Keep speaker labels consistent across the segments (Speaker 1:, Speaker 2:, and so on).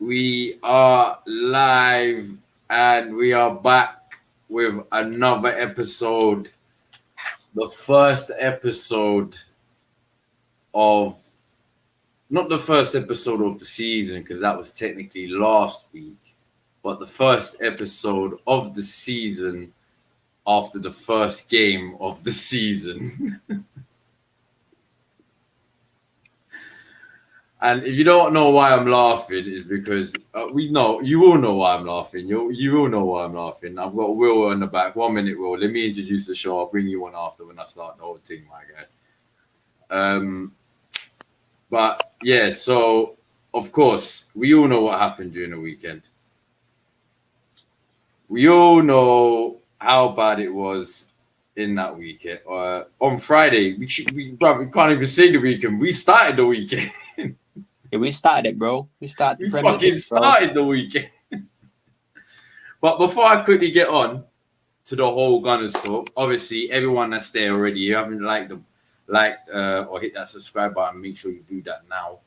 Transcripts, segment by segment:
Speaker 1: We are live and we are back with another episode. The first episode of, not the first episode of the season, because that was technically last week, but the first episode of the season after the first game of the season. And if you don't know why I'm laughing, it's because we know you all know why I'm laughing. You all know why I'm laughing. I've got Will in the back. 1 minute, Will. Let me introduce the show. I'll bring you on after when I start the whole thing, my guy. But yeah, so of course we all know what happened during the weekend. We all know how bad it was in that weekend. On Friday, we can't even say the weekend. We started the weekend.
Speaker 2: Yeah, we started it, bro. We started
Speaker 1: We
Speaker 2: the Premier
Speaker 1: fucking
Speaker 2: League, bro.
Speaker 1: started the weekend. But before I quickly get on to the whole Gunners talk, obviously everyone that's there already, you haven't liked or hit that subscribe button, make sure you do that now.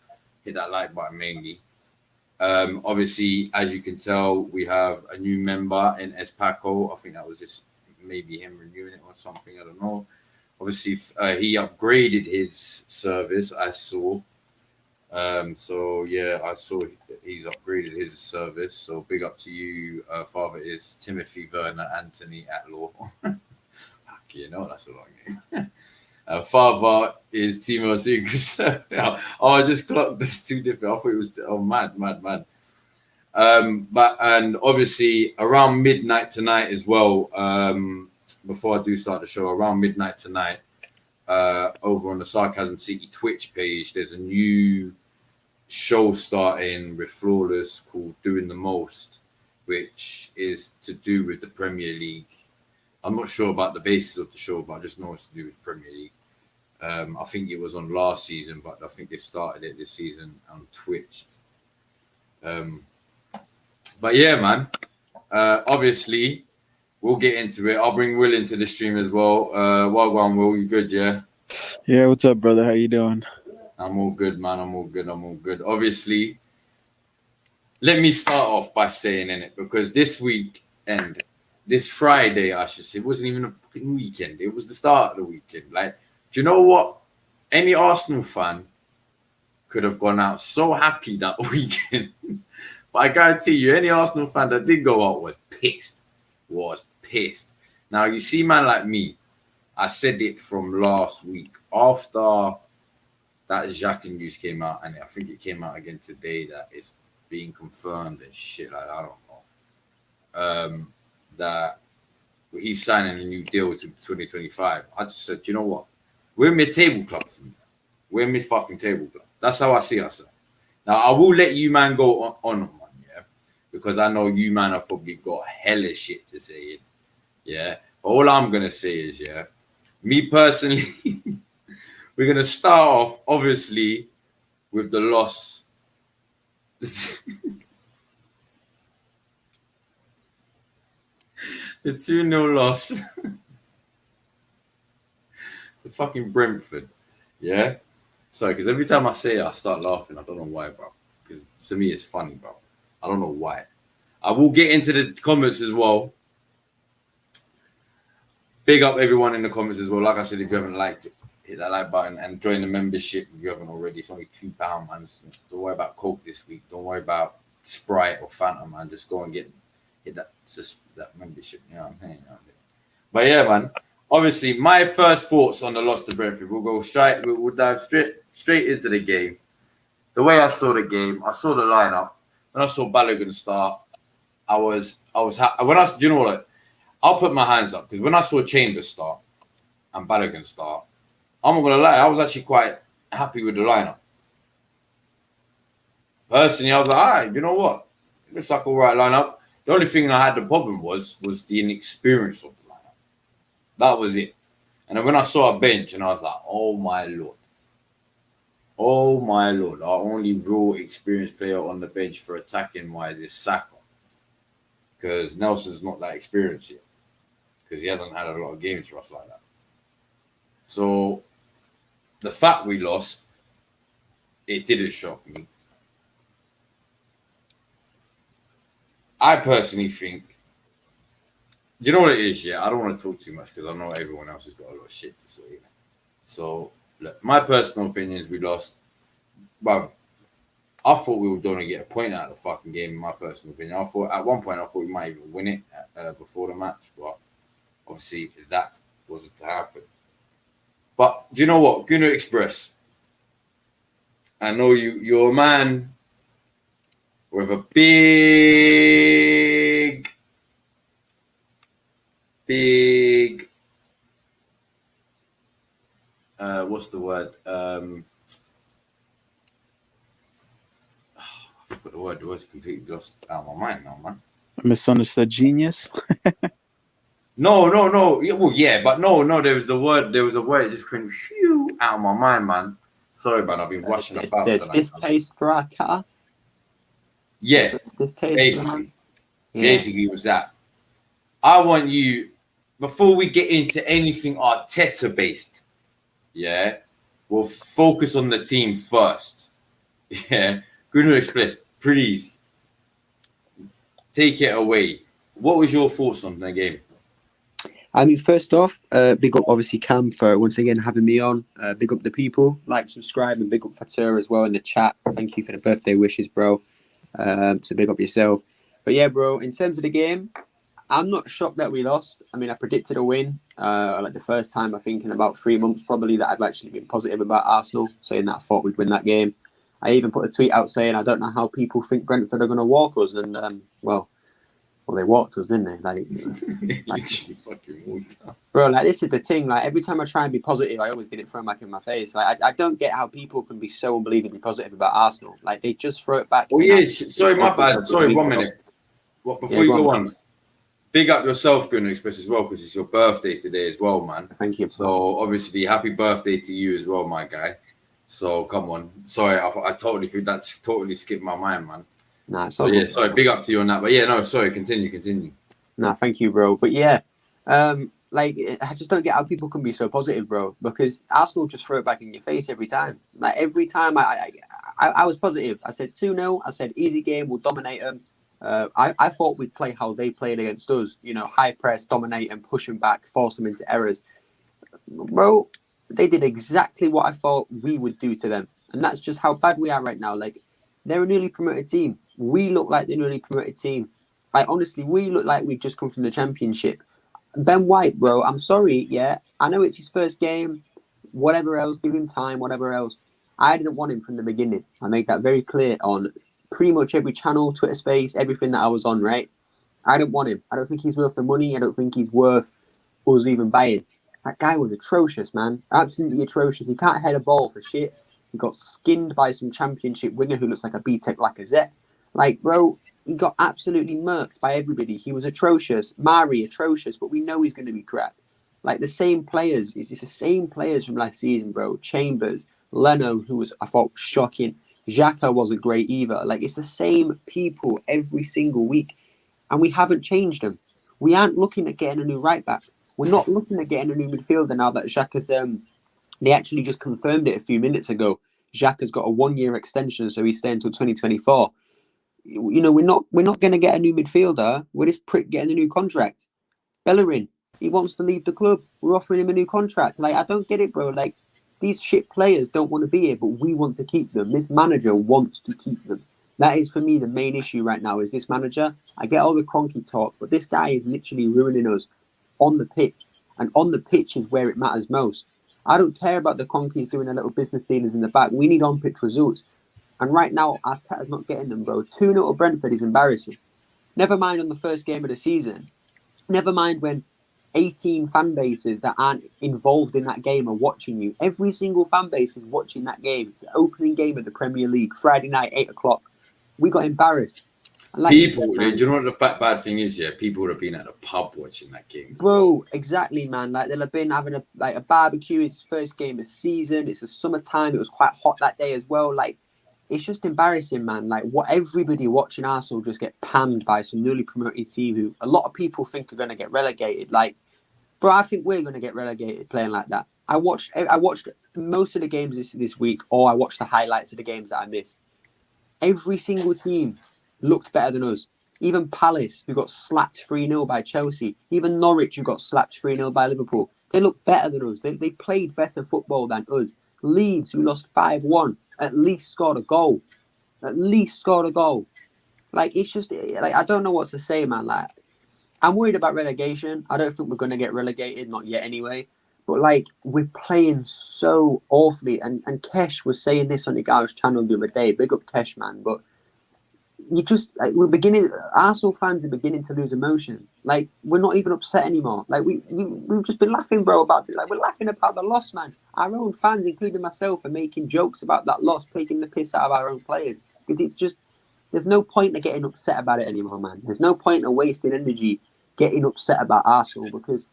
Speaker 1: Hit that like button mainly. Obviously, as you can tell, we have a new member in Espaco. I think that was just maybe him renewing it or something. I don't know. Obviously, he upgraded his service. I saw. So yeah, I saw he's upgraded his service. So big up to you. Father is Timothy Verner Anthony at law. You know, that's a long name. Father is Timo Seegers. Oh, I just clocked this two different. I thought it was mad. But and obviously around midnight tonight as well. Before I do start the show, around midnight tonight, over on the Sarcasm City Twitch page, there's a new show starting with Flawless called Doing the Most, which is to do with the Premier League. I'm not sure about the basis of the show, but I just know it's to do with Premier League. I think it was on last season, but I think they've started it this season on Twitch. But yeah, man. Obviously, we'll get into it. I'll bring Will into the stream as well. Well, Will, you good, yeah?
Speaker 3: Yeah, what's up, brother? How you doing?
Speaker 1: I'm all good, man. I'm all good. Obviously, let me start off by saying in it, because this Friday, I should say, it wasn't even a fucking weekend. It was the start of the weekend. Like, do you know what? Any Arsenal fan could have gone out so happy that weekend. But I guarantee you, any Arsenal fan that did go out was pissed. Now, you see, man like me, I said it from last week after that Jacques news came out, and I think it came out again today that it's being confirmed and shit like that. I don't know. That he's signing a new deal to 2025. I just said, you know what? We're mid-table club for me. We're mid-fucking table club. That's how I see ourselves. Now, I will let you, man, go on one, yeah? Because I know you, man, have probably got hella shit to say, yeah? But all I'm going to say is, yeah, me personally, we're going to start off, obviously, with the loss. The 2-0 loss to fucking Brentford, yeah? Sorry, because every time I say it, I start laughing. I don't know why, bro. Because to me, it's funny, bro. I don't know why. I will get into the comments as well. Big up everyone in the comments as well. Like I said, if you haven't liked it, hit that like button and join the membership if you haven't already. It's only £2, man. Don't worry about Coke this week. Don't worry about Sprite or Fanta, man. Just go and hit that membership. You know what I'm saying? But yeah, man. Obviously, my first thoughts on the loss to Brentford. We'll dive straight into the game. The way I saw the game, I saw the lineup. When I saw Balogun start, I was do you know what? I'll put my hands up, because when I saw Chambers start and Balogun start, I'm not gonna lie, I was actually quite happy with the lineup. Personally, I was like, all right, you know what? It looks like all right lineup. The only thing I had the problem was the inexperience of the lineup. That was it. And then when I saw a bench, and I was like, oh my lord. Our only real experienced player on the bench for attacking wise is Saka. Because Nelson's not that experienced yet. Because he hasn't had a lot of games for us like that. So the fact we lost, it didn't shock me. I personally think, you know what it is, yeah? I don't want to talk too much because I know everyone else has got a lot of shit to say. So, look, my personal opinion is we lost. Well, I thought we were going to get a point out of the fucking game, in my personal opinion. I thought at one point we might even win it before the match, but obviously that wasn't to happen. But do you know what? Gunner Express, I know you're a man with a big what's the word? I forgot the word. The word's completely lost out of my mind now, man.
Speaker 3: Misunderstood genius.
Speaker 1: No. Well, yeah, but no. There was a word. It just went out of my mind, man. Sorry, man. I've been rushing about.
Speaker 2: The distaste for our car.
Speaker 1: Yeah, basically it was that. I want you, before we get into anything Arteta based, yeah, we'll focus on the team first. Yeah, Gunnar Express, please take it away. What was your thoughts on the game?
Speaker 2: I mean, first off, big up obviously Cam for once again having me on. Big up the people, like, subscribe, and big up Fatura as well in the chat. Thank you for the birthday wishes, bro. So big up yourself. But yeah, bro, in terms of the game, I'm not shocked that we lost. I mean, I predicted a win. Like the first time, I think in about 3 months probably, that I've actually been positive about Arsenal, saying that I thought we'd win that game. I even put a tweet out saying I don't know how people think Brentford are going to walk us, and well, they walked us, didn't they? Like
Speaker 1: fucking walked up.
Speaker 2: Bro, like, this is the thing. Like, every time I try and be positive, I always get it thrown back in my face. Like, I don't get how people can be so unbelievably positive about Arsenal. Like, they just throw it back.
Speaker 1: Oh yeah, sorry, my bad. Sorry, 1 minute. What, before you go on, big up yourself, Gunnar Express, as well, because it's your birthday today as well, man.
Speaker 2: Thank you.
Speaker 1: So obviously, happy birthday to you as well, my guy. So come on. Sorry, I totally think that's totally skipped my mind, man.
Speaker 2: Nah, it's
Speaker 1: so yeah, sorry, big up to you on that. But yeah, no, sorry, continue.
Speaker 2: Nah, thank you, bro. But yeah, like, I just don't get how people can be so positive, bro, because Arsenal just throw it back in your face every time. Like, every time I was positive. I said 2-0. I said easy game, we'll dominate them. I thought we'd play how they played against us, you know, high press, dominate and push them back, force them into errors. Bro, they did exactly what I thought we would do to them. And that's just how bad we are right now. Like, they're a newly promoted team. We look like the newly promoted team. Like, honestly, we look like we've just come from the Championship. Ben White, bro, I'm sorry, yeah. I know it's his first game, whatever else, give him time, whatever else. I didn't want him from the beginning. I made that very clear on pretty much every channel, Twitter space, everything that I was on, right? I didn't want him. I don't think he's worth the money. I don't think he's worth us even buying. That guy was atrocious, man. Absolutely atrocious. He can't head a ball for shit. He got skinned by some Championship winger who looks like a B-Tech Lacazette. Like, bro, he got absolutely murked by everybody. He was atrocious. Mari, atrocious, but we know he's going to be crap. Like, the same players. It's the same players from last season, bro. Chambers, Leno, who was, I thought, shocking. Xhaka wasn't great either. Like, it's the same people every single week, and we haven't changed them. We aren't looking at getting a new right back. We're not looking at getting a new midfielder now that Xhaka's... they actually just confirmed it a few minutes ago. Xhaka's got a 1-year extension, so he's staying until 2024. You know, we're not going to get a new midfielder. We're this prick getting a new contract. Bellerin, he wants to leave the club. We're offering him a new contract. Like, I don't get it, bro. Like, these shit players don't want to be here, but we want to keep them. This manager wants to keep them. That is, for me, the main issue right now is this manager. I get all the cronky talk, but this guy is literally ruining us on the pitch. And on the pitch is where it matters most. I don't care about the cronkies doing their little business dealings in the back. We need on-pitch results. And right now, Arteta's not getting them, bro. 2-0 to Brentford is embarrassing. Never mind on the first game of the season. Never mind when 18 fan bases that aren't involved in that game are watching you. Every single fan base is watching that game. It's the opening game of the Premier League, Friday night, 8 o'clock. We got embarrassed.
Speaker 1: Like people, do you know what the bad thing is? Yeah, people would have been at the pub watching that game.
Speaker 2: Bro, exactly, man. Like, they'll have been having a barbecue. It's his first game of the season. It's the summertime. It was quite hot that day as well. Like, it's just embarrassing, man. Like, what everybody watching Arsenal just get pammed by some newly promoted team who a lot of people think are going to get relegated. Like, bro, I think we're going to get relegated playing like that. I watched most of the games this week, or I watched the highlights of the games that I missed. Every single team looked better than us. Even Palace, who got slapped 3-0 by Chelsea. Even Norwich, who got slapped 3-0 by Liverpool. They look better than us. They played better football than us. Leeds, who lost 5-1, at least scored a goal. At least scored a goal. Like, it's just, like, I don't know what to say, man. Like, I'm worried about relegation. I don't think we're going to get relegated, not yet anyway. But, like, we're playing so awfully. And Kesh was saying this on the Gauge channel the other day. Big up Kesh, man. But Arsenal fans are beginning to lose emotion. Like, we're not even upset anymore. Like, we've just been laughing, bro, about it. Like, we're laughing about the loss, man. Our own fans, including myself, are making jokes about that loss, taking the piss out of our own players. Because it's just, there's no point in getting upset about it anymore, man. There's no point in wasting energy getting upset about Arsenal because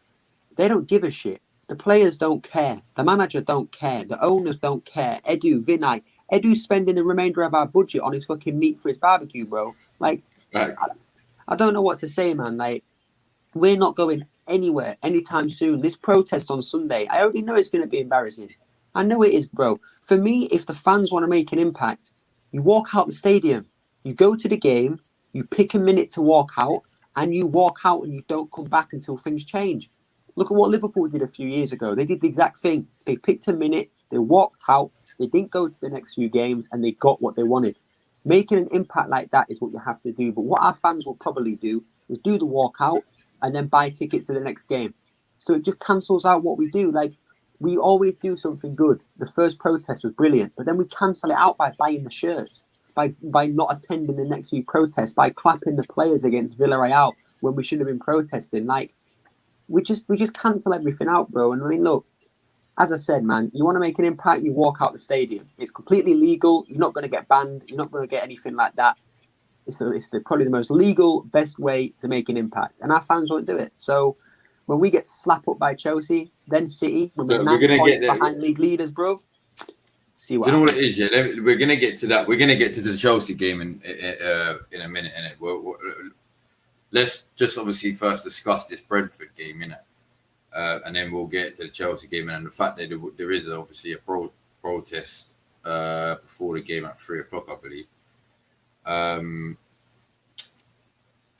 Speaker 2: they don't give a shit. The players don't care. The manager don't care. The owners don't care. Vinay. Edu's spending the remainder of our budget on his fucking meat for his barbecue, bro. Like, I don't know what to say, man. Like, we're not going anywhere anytime soon. This protest on Sunday, I already know it's going to be embarrassing. I know it is, bro. For me, if the fans want to make an impact, you walk out the stadium. You go to the game, you pick a minute to walk out, and you walk out and you don't come back until things change. Look at what Liverpool did a few years ago. They did the exact thing. They picked a minute, they walked out, they didn't go to the next few games, and they got what they wanted. Making an impact like that is what you have to do. But what our fans will probably do is do the walkout and then buy tickets to the next game. So it just cancels out what we do. Like, we always do something good. The first protest was brilliant, but then we cancel it out by buying the shirts. By not attending the next few protests, by clapping the players against Villarreal when we should have been protesting. Like, we just cancel everything out, bro. And I mean, look, as I said, man, you want to make an impact, you walk out the stadium. It's completely legal. You're not going to get banned. You're not going to get anything like that. It's probably the most legal, best way to make an impact. And our fans won't do it. So when we get slapped up by Chelsea, then City, when we're 9 points behind league leaders, bro, see what happens.
Speaker 1: Do you know what it is? Yeah, we're gonna get to that. We're gonna get to the Chelsea game in a minute. Innit? Let's just obviously first discuss this Brentford game, innit? And then we'll get to the Chelsea game and the fact that there is obviously a protest before the game at 3:00, I believe.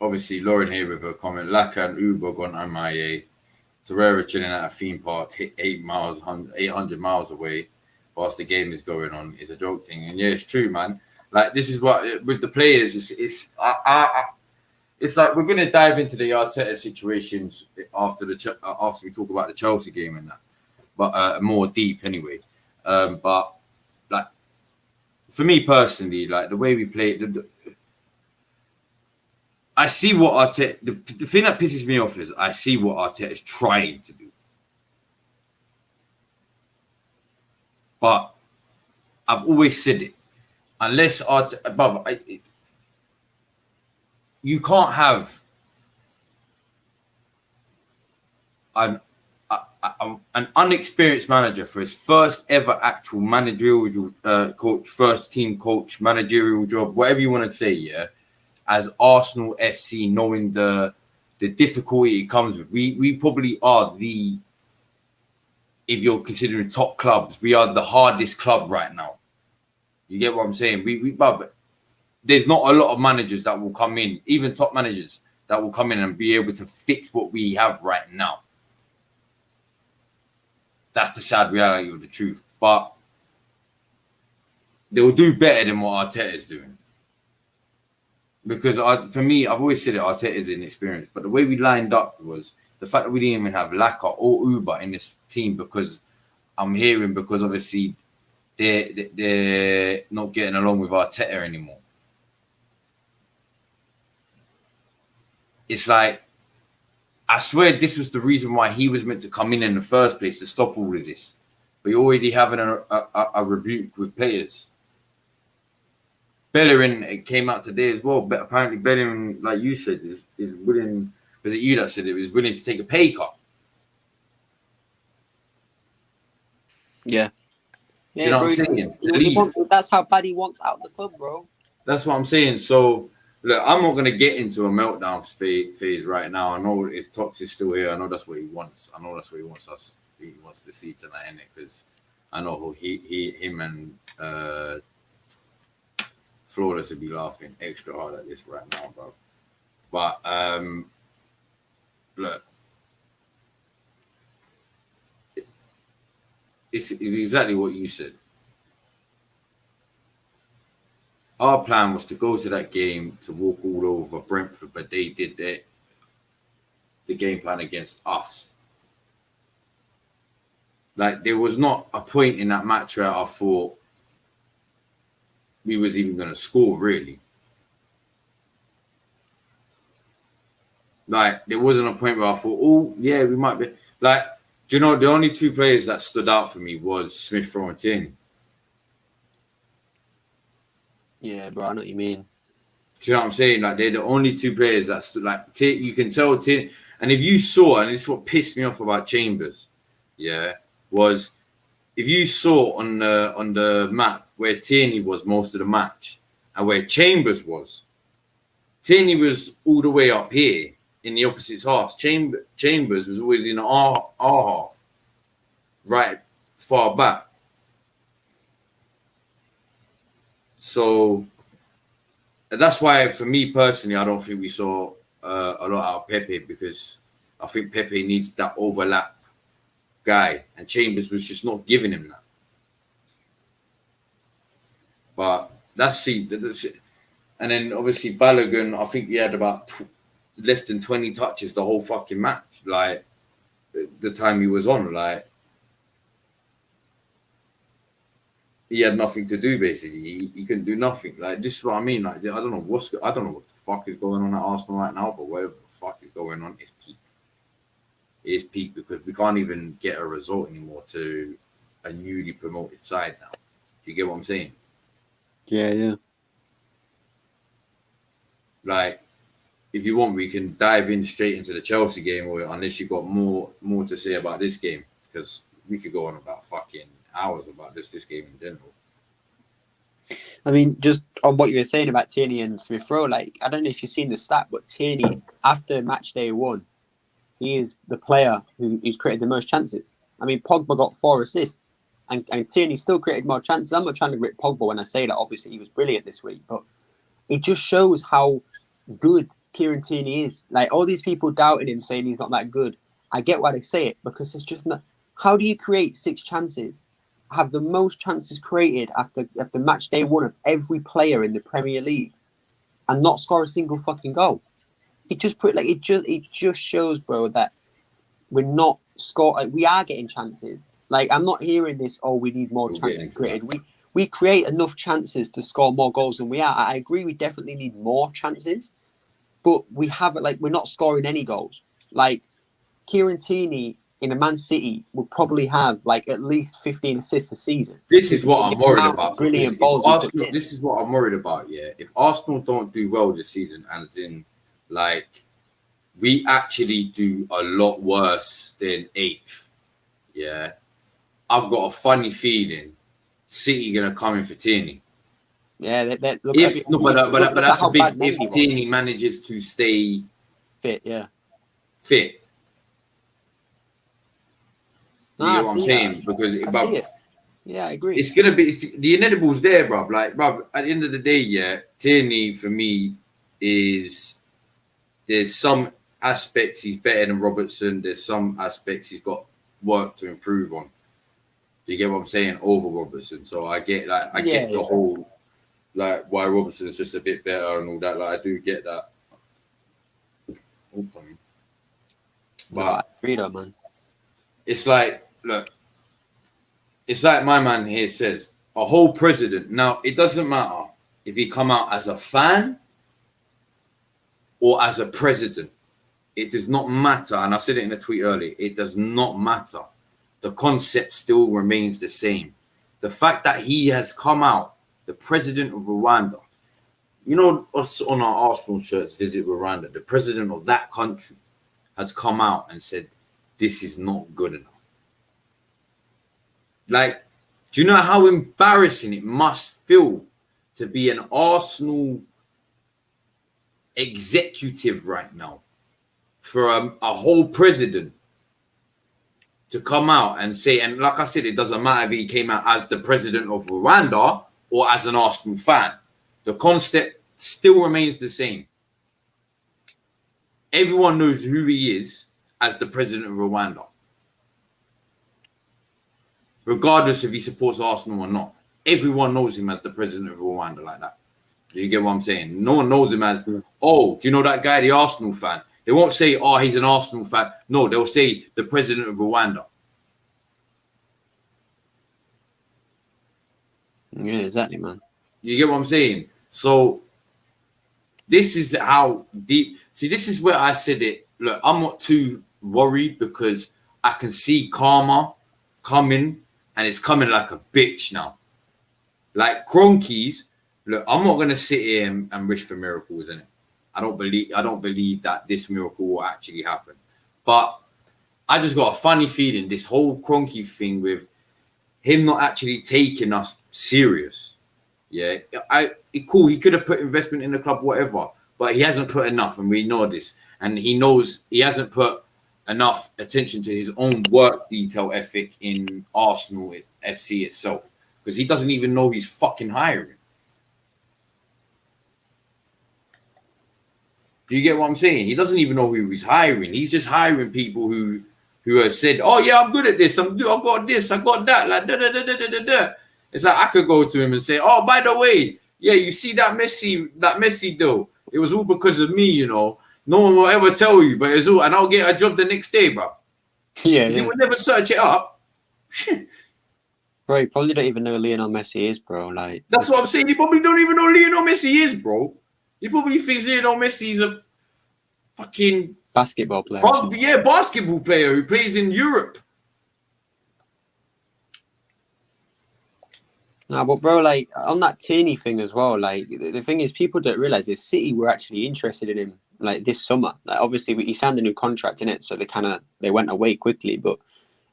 Speaker 1: Obviously, Lauren here with her comment: Laka and Uber gone MIA. Torreira chilling at a theme park, 800 miles away. Whilst the game is going on, it's a joke thing, and yeah, it's true, man. Like, this is what with the players, it's like we're gonna dive into the Arteta situations after we talk about the Chelsea game and that, but more deep anyway. But like for me personally, like the way we play, I see what Arteta. The thing that pisses me off is I see what Arteta is trying to do. But I've always said it. Unless you can't have an unexperienced manager for his first ever actual managerial coach, first team coach, managerial job, whatever you want to say, yeah, as Arsenal FC, knowing the difficulty it comes with. We probably are if you're considering top clubs, we are the hardest club right now. You get what I'm saying? There's not a lot of managers that will come in, even top managers that will come in and be able to fix what we have right now. That's the sad reality of the truth. But they will do better than what Arteta is doing. Because for me, I've always said it, Arteta is inexperienced. But the way we lined up was the fact that we didn't even have Laka or Uber in this team, because obviously they're not getting along with Arteta anymore. It's like, I swear this was the reason why he was meant to come in the first place, to stop all of this. But you're already having a rebuke with players. Bellerin, it came out today as well, but apparently Bellerin, like you said, is willing. Was it you that said it? Was willing to take a pay cut?
Speaker 2: Yeah.
Speaker 1: Do you know what I'm saying?
Speaker 2: That's how bad he wants out the club, bro.
Speaker 1: That's what I'm saying. So, look, I'm not going to get into a meltdown phase right now. I know if Tox is still here, I know that's what he wants. I know that's what he wants us. He wants to see tonight, innit? Because I know him and Flawless would be laughing extra hard at this right now, bro. But look, it's exactly what you said. Our plan was to go to that game to walk all over Brentford, but they did the game plan against us. Like, there was not a point in that match where I thought we was even going to score, really. Like, there wasn't a point where I thought, oh, yeah, we might be. Like, do you know, the only two players that stood out for me was Smith Rowe and Tierney.
Speaker 2: Yeah, bro, I know what you mean.
Speaker 1: Do you know what I'm saying? Like, they're the only two players that stood, like, you can tell Tierney. And if you saw, and this is what pissed me off about Chambers, yeah, was if you saw on the map where Tierney was most of the match and where Chambers was, Tierney was all the way up here in the opposite half. Chambers was always in our half, right far back. So that's why, for me personally, I don't think we saw a lot out of Pepe, because I think Pepe needs that overlap guy, and Chambers was just not giving him that. But that's it. And then obviously Balogun, I think he had about less than 20 touches the whole fucking match. Like, the time he was on, like, he had nothing to do, basically. He couldn't do nothing. Like, this is what I mean. Like, I don't know what the fuck is going on at Arsenal right now, but whatever the fuck is going on is peak. It is peak, because we can't even get a result anymore to a newly promoted side now. Do you get what I'm saying?
Speaker 2: Yeah.
Speaker 1: Like, if you want, we can dive in straight into the Chelsea game, or unless you got more to say about this game, because we could go on about fucking hours about this game in general.
Speaker 2: I mean, just on what you were saying about Tierney and Smith Rowe, like, I don't know if you've seen the stat, but Tierney, after match day 1, he is the player who's created the most chances. I mean, Pogba got 4 assists, and Tierney still created more chances. I'm not trying to rip Pogba when I say that. Obviously, he was brilliant this week, but it just shows how good Kieran Tierney is. Like, all these people doubting him, saying he's not that good. I get why they say it, because it's just not. How do you create 6 chances, have the most chances created after match day 1 of every player in the Premier League, and not score a single fucking goal? It just shows, bro, that we're not scoring. We are getting chances. Like, I'm not hearing this, oh, we need more chances created. We create enough chances to score more goals than we are. I agree, we definitely need more chances, but we haven't. Like, we're not scoring any goals. Like, Kieran Tierney in a Man City will probably have like at least 15 assists a season.
Speaker 1: This is what I'm worried about.
Speaker 2: Brilliant balls.
Speaker 1: Arsenal, this is what I'm worried about. Yeah, if Arsenal don't do well this season, and it's in, like, we actually do a lot worse than 8th. Yeah, I've got a funny feeling City gonna come in for Tierney.
Speaker 2: Yeah,
Speaker 1: but that's a big if. Tierney manages to stay
Speaker 2: fit. Yeah,
Speaker 1: fit. You know what I'm saying? Because
Speaker 2: yeah, I agree.
Speaker 1: It's gonna be the inedibles there, bruv. Like, bruv, at the end of the day, yeah, Tierney for me there's some aspects he's better than Robertson. There's some aspects he's got work to improve on. Do you get what I'm saying? Over Robertson. So I get the whole, like, why Robertson's just a bit better and all that. Like, I do get that. But
Speaker 2: I agree, though, man.
Speaker 1: It's like, look, it's like my man here says, a whole president. Now, it doesn't matter if he come out as a fan or as a president. It does not matter. And I said it in a tweet earlier. It does not matter. The concept still remains the same. The fact that he has come out, the president of Rwanda, you know, us on our Arsenal shirts, visit Rwanda, the president of that country has come out and said, this is not good enough. Like, do you know how embarrassing it must feel to be an Arsenal executive right now for a whole president to come out and say, and like I said, it doesn't matter if he came out as the president of Rwanda or as an Arsenal fan. The concept still remains the same. everyone knows who he is as the president of Rwanda, regardless if he supports Arsenal or not. Everyone knows him as the president of Rwanda like that. You get what I'm saying? No one knows him as, oh, do you know that guy, the Arsenal fan? They won't say, oh, he's an Arsenal fan. No, they'll say the president of Rwanda.
Speaker 2: Yeah, exactly, man.
Speaker 1: You get what I'm saying? So this is how deep. See, this is where I said it. Look, I'm not too worried because I can see karma coming, and it's coming like a bitch now. Like Kroenke's. Look, I'm not gonna sit here and wish for miracles, innit? I don't believe that this miracle will actually happen. But I just got a funny feeling this whole Kroenke thing with him not actually taking us serious. Yeah, cool. He could have put investment in the club, whatever, but he hasn't put enough, and we know this. And he knows he hasn't put enough attention to his own work detail ethic in Arsenal FC itself, because he doesn't even know he's fucking hiring. Do you get what I'm saying? He doesn't even know who he's hiring. He's just hiring people who have said, "Oh yeah, I'm good at this. I got this. I got that." Like da da da da da da. It's like I could go to him and say, "Oh, by the way, yeah, you see that Messi deal? It was all because of me, you know. No one will ever tell you, but it's all, and I'll get a job the next day, bruv."
Speaker 2: Yeah,
Speaker 1: He would never search it up.
Speaker 2: Bro, you probably don't even know who Lionel Messi is, bro. Like,
Speaker 1: that's what I'm saying. You probably don't even know who Lionel Messi is, bro. You probably think Lionel Messi is a fucking
Speaker 2: basketball player.
Speaker 1: Yeah, basketball player who plays in Europe.
Speaker 2: No, but bro, like on that Tierney thing as well. Like the thing is, people don't realize is City were actually interested in him like this summer. Like obviously, he signed a new contract in it, so they went away quickly. But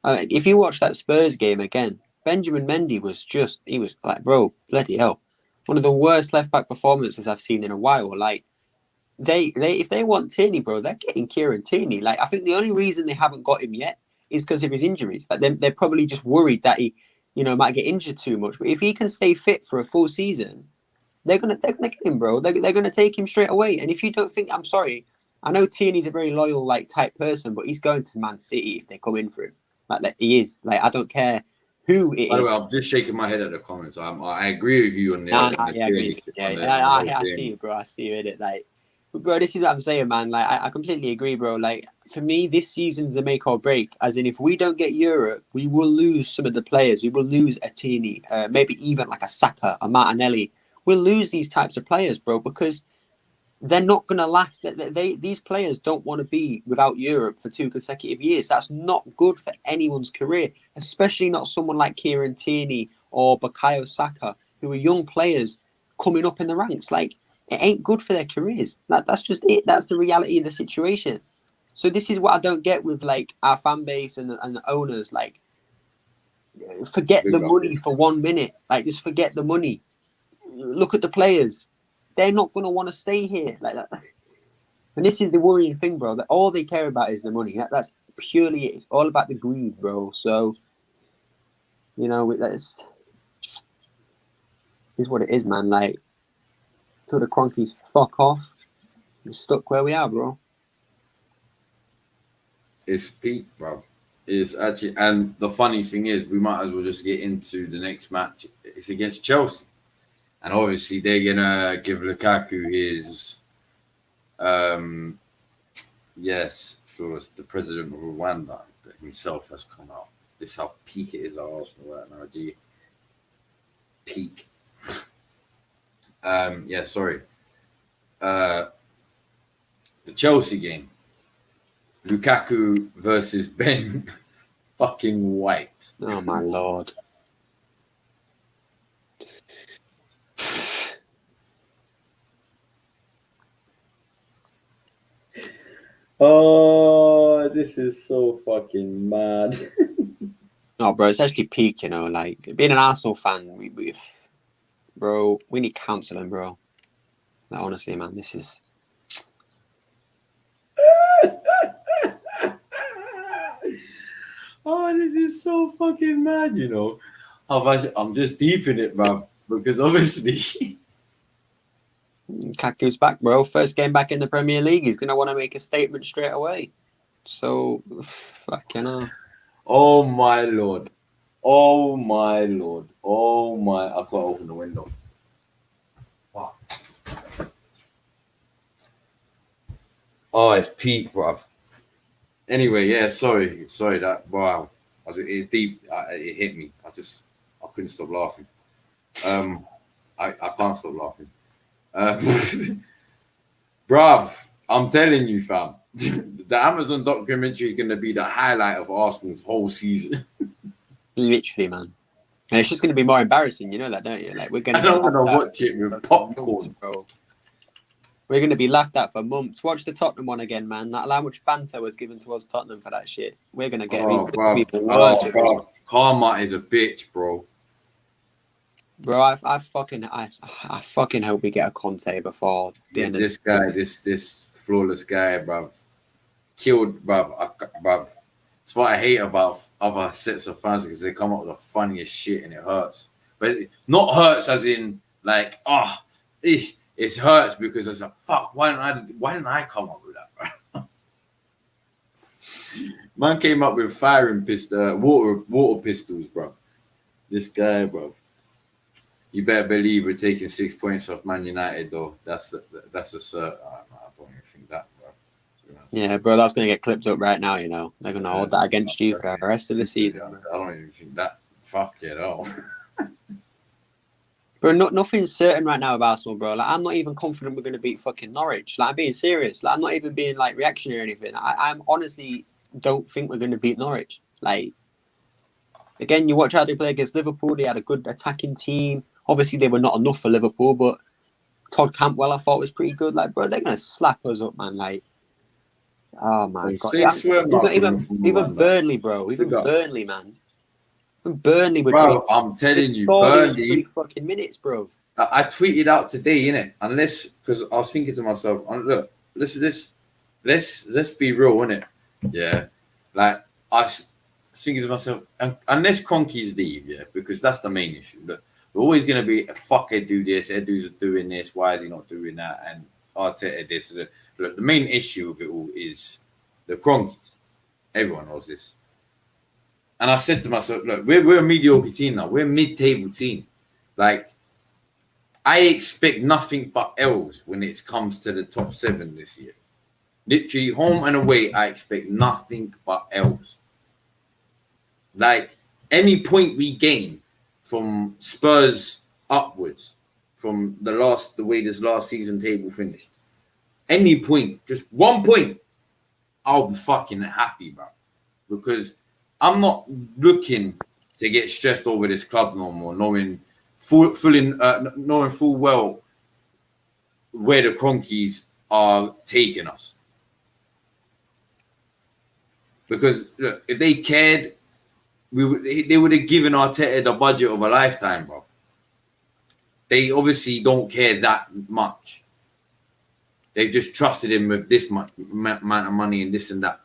Speaker 2: if you watch that Spurs game again, Benjamin Mendy he was like, bro, bloody hell, one of the worst left back performances I've seen in a while. Like they if they want Tierney, bro, they're getting Kieran Tierney. Like I think the only reason they haven't got him yet is because of his injuries. Like they're probably just worried that he, might get injured too much. But if he can stay fit for a full season, they're gonna get him, bro. They're gonna take him straight away. And if you don't think, I'm sorry, I know Tierney's a very loyal type person, but he's going to Man City if they come in for him. Like that he is. Like I don't care who it is. By
Speaker 1: the way, I'm just shaking my head at the comments. I agree with you on the.
Speaker 2: I see you, bro. I see you in it. Like, bro, this is what I'm saying, man. Like, I completely agree, bro. Like, for me, this season's a make or break. As in, if we don't get Europe, we will lose some of the players. We will lose a Tierney, maybe even like a Saka, a Martinelli. We'll lose these types of players, bro, because they're not going to last. These players don't want to be without Europe for 2 consecutive years. That's not good for anyone's career, especially not someone like Kieran Tierney or Bukayo Saka, who are young players coming up in the ranks. Like, it ain't good for their careers. That's just it. That's the reality of the situation. So this is what I don't get with like our fan base and the owners. Like, forget the money for 1 minute. Like, just forget the money. Look at the players. They're not going to want to stay here like that. And this is the worrying thing, bro. That all they care about is the money. That's purely it. It's all about the greed, bro. So, that's is what it is, man. Like, till the Cronkies fuck off, we're stuck where we are, bro.
Speaker 1: It's peak, bro. It's actually, and the funny thing is, we might as well just get into the next match. It's against Chelsea. And obviously, they're going to give Lukaku his, the president of Rwanda himself has come out. This is how peak it is at Arsenal right now, G. Peak. The Chelsea game. Lukaku versus Ben fucking White.
Speaker 2: Oh, my Lord.
Speaker 1: Oh, this is so fucking mad.
Speaker 2: No, bro, it's actually peak, like being an Arsenal fan, we need counselling, bro. Like, honestly, man, this is...
Speaker 1: Oh, this is so fucking mad, I'm just deep in it, bro, because obviously
Speaker 2: Kaku's back, bro. First game back in the Premier League. He's going to want to make a statement straight away. So, fucking hell.
Speaker 1: Oh my lord. Oh my lord. Oh my. I can't open the window. Wow. Oh, it's peak, bruv. Anyway, yeah, sorry that, wow. It deep, it hit me. I couldn't stop laughing. I can't stop laughing. Bruv, I'm telling you, fam. The Amazon documentary is going to be the highlight of Arsenal's whole season.
Speaker 2: Literally, man. And it's just going to be more embarrassing, you know that, don't you? Like, we're going to
Speaker 1: I don't want to watch it with popcorn.
Speaker 2: months, bro. We're going to be laughed at for months. Watch the Tottenham one again, man. That how much banter was given towards Tottenham for that shit. We're going to get even worse.
Speaker 1: Bro. Karma is a bitch, bro.
Speaker 2: Bro, I fucking hope we get a Conte before the end of
Speaker 1: this guy, this flawless guy, bruv. Killed, bruv. It's what I hate about other sets of fans because they come up with the funniest shit and it hurts. But not hurts as in like, it hurts because it's like, fuck, why didn't I come up with that, bro? Man came up with firing water pistols, bro. This guy, bro. You better believe we're taking 6 points off Man United, though. That's a cert. I don't even think that, bro.
Speaker 2: Yeah, bro, that's going to get clipped up right now, you know. They're going to hold that against you for the rest of the season.
Speaker 1: I don't even think that. Fuck it all.
Speaker 2: Bro, nothing's certain right now about Arsenal, bro. Like, I'm not even confident we're going to beat fucking Norwich. Like, I'm being serious. Like, I'm not even being, like, reactionary or anything. I'm honestly don't think we're going to beat Norwich. Like, again, you watch how they play against Liverpool. They had a good attacking team. Obviously, they were not enough for Liverpool, but Todd Campbell, I thought, was pretty good. Like, bro, they're going to slap us up, man. Like, oh, my God. Even Burnley, bro. Even Burnley, man. Burnley would
Speaker 1: bro, I'm telling you, Burnley
Speaker 2: 3 fucking minutes, bro.
Speaker 1: I tweeted out today, innit? Unless because I was thinking to myself, look, let's be real, innit? Yeah. Like I was thinking to myself, unless Kroenke's leave, yeah, because that's the main issue. Look, we're always gonna be fuckhead do this, Edu's doing this, why is he not doing that? And Arteta this. Look, the main issue of it all is the Kroenkes. Everyone knows this. And I said to myself, look, we're a mediocre team now. We're a mid-table team. Like, I expect nothing but L's when it comes to the top 7 this year. Literally, home and away, I expect nothing but L's. Like, any point we gain from Spurs upwards, from the way this last season table finished, any point, just 1 point, I'll be fucking happy, bro. Because I'm not looking to get stressed over this club no more, knowing full well where the Kroenkes are taking us. Because look, if they cared, they would have given Arteta the budget of a lifetime, bro. They obviously don't care that much. They've just trusted him with this much amount of money and this and that.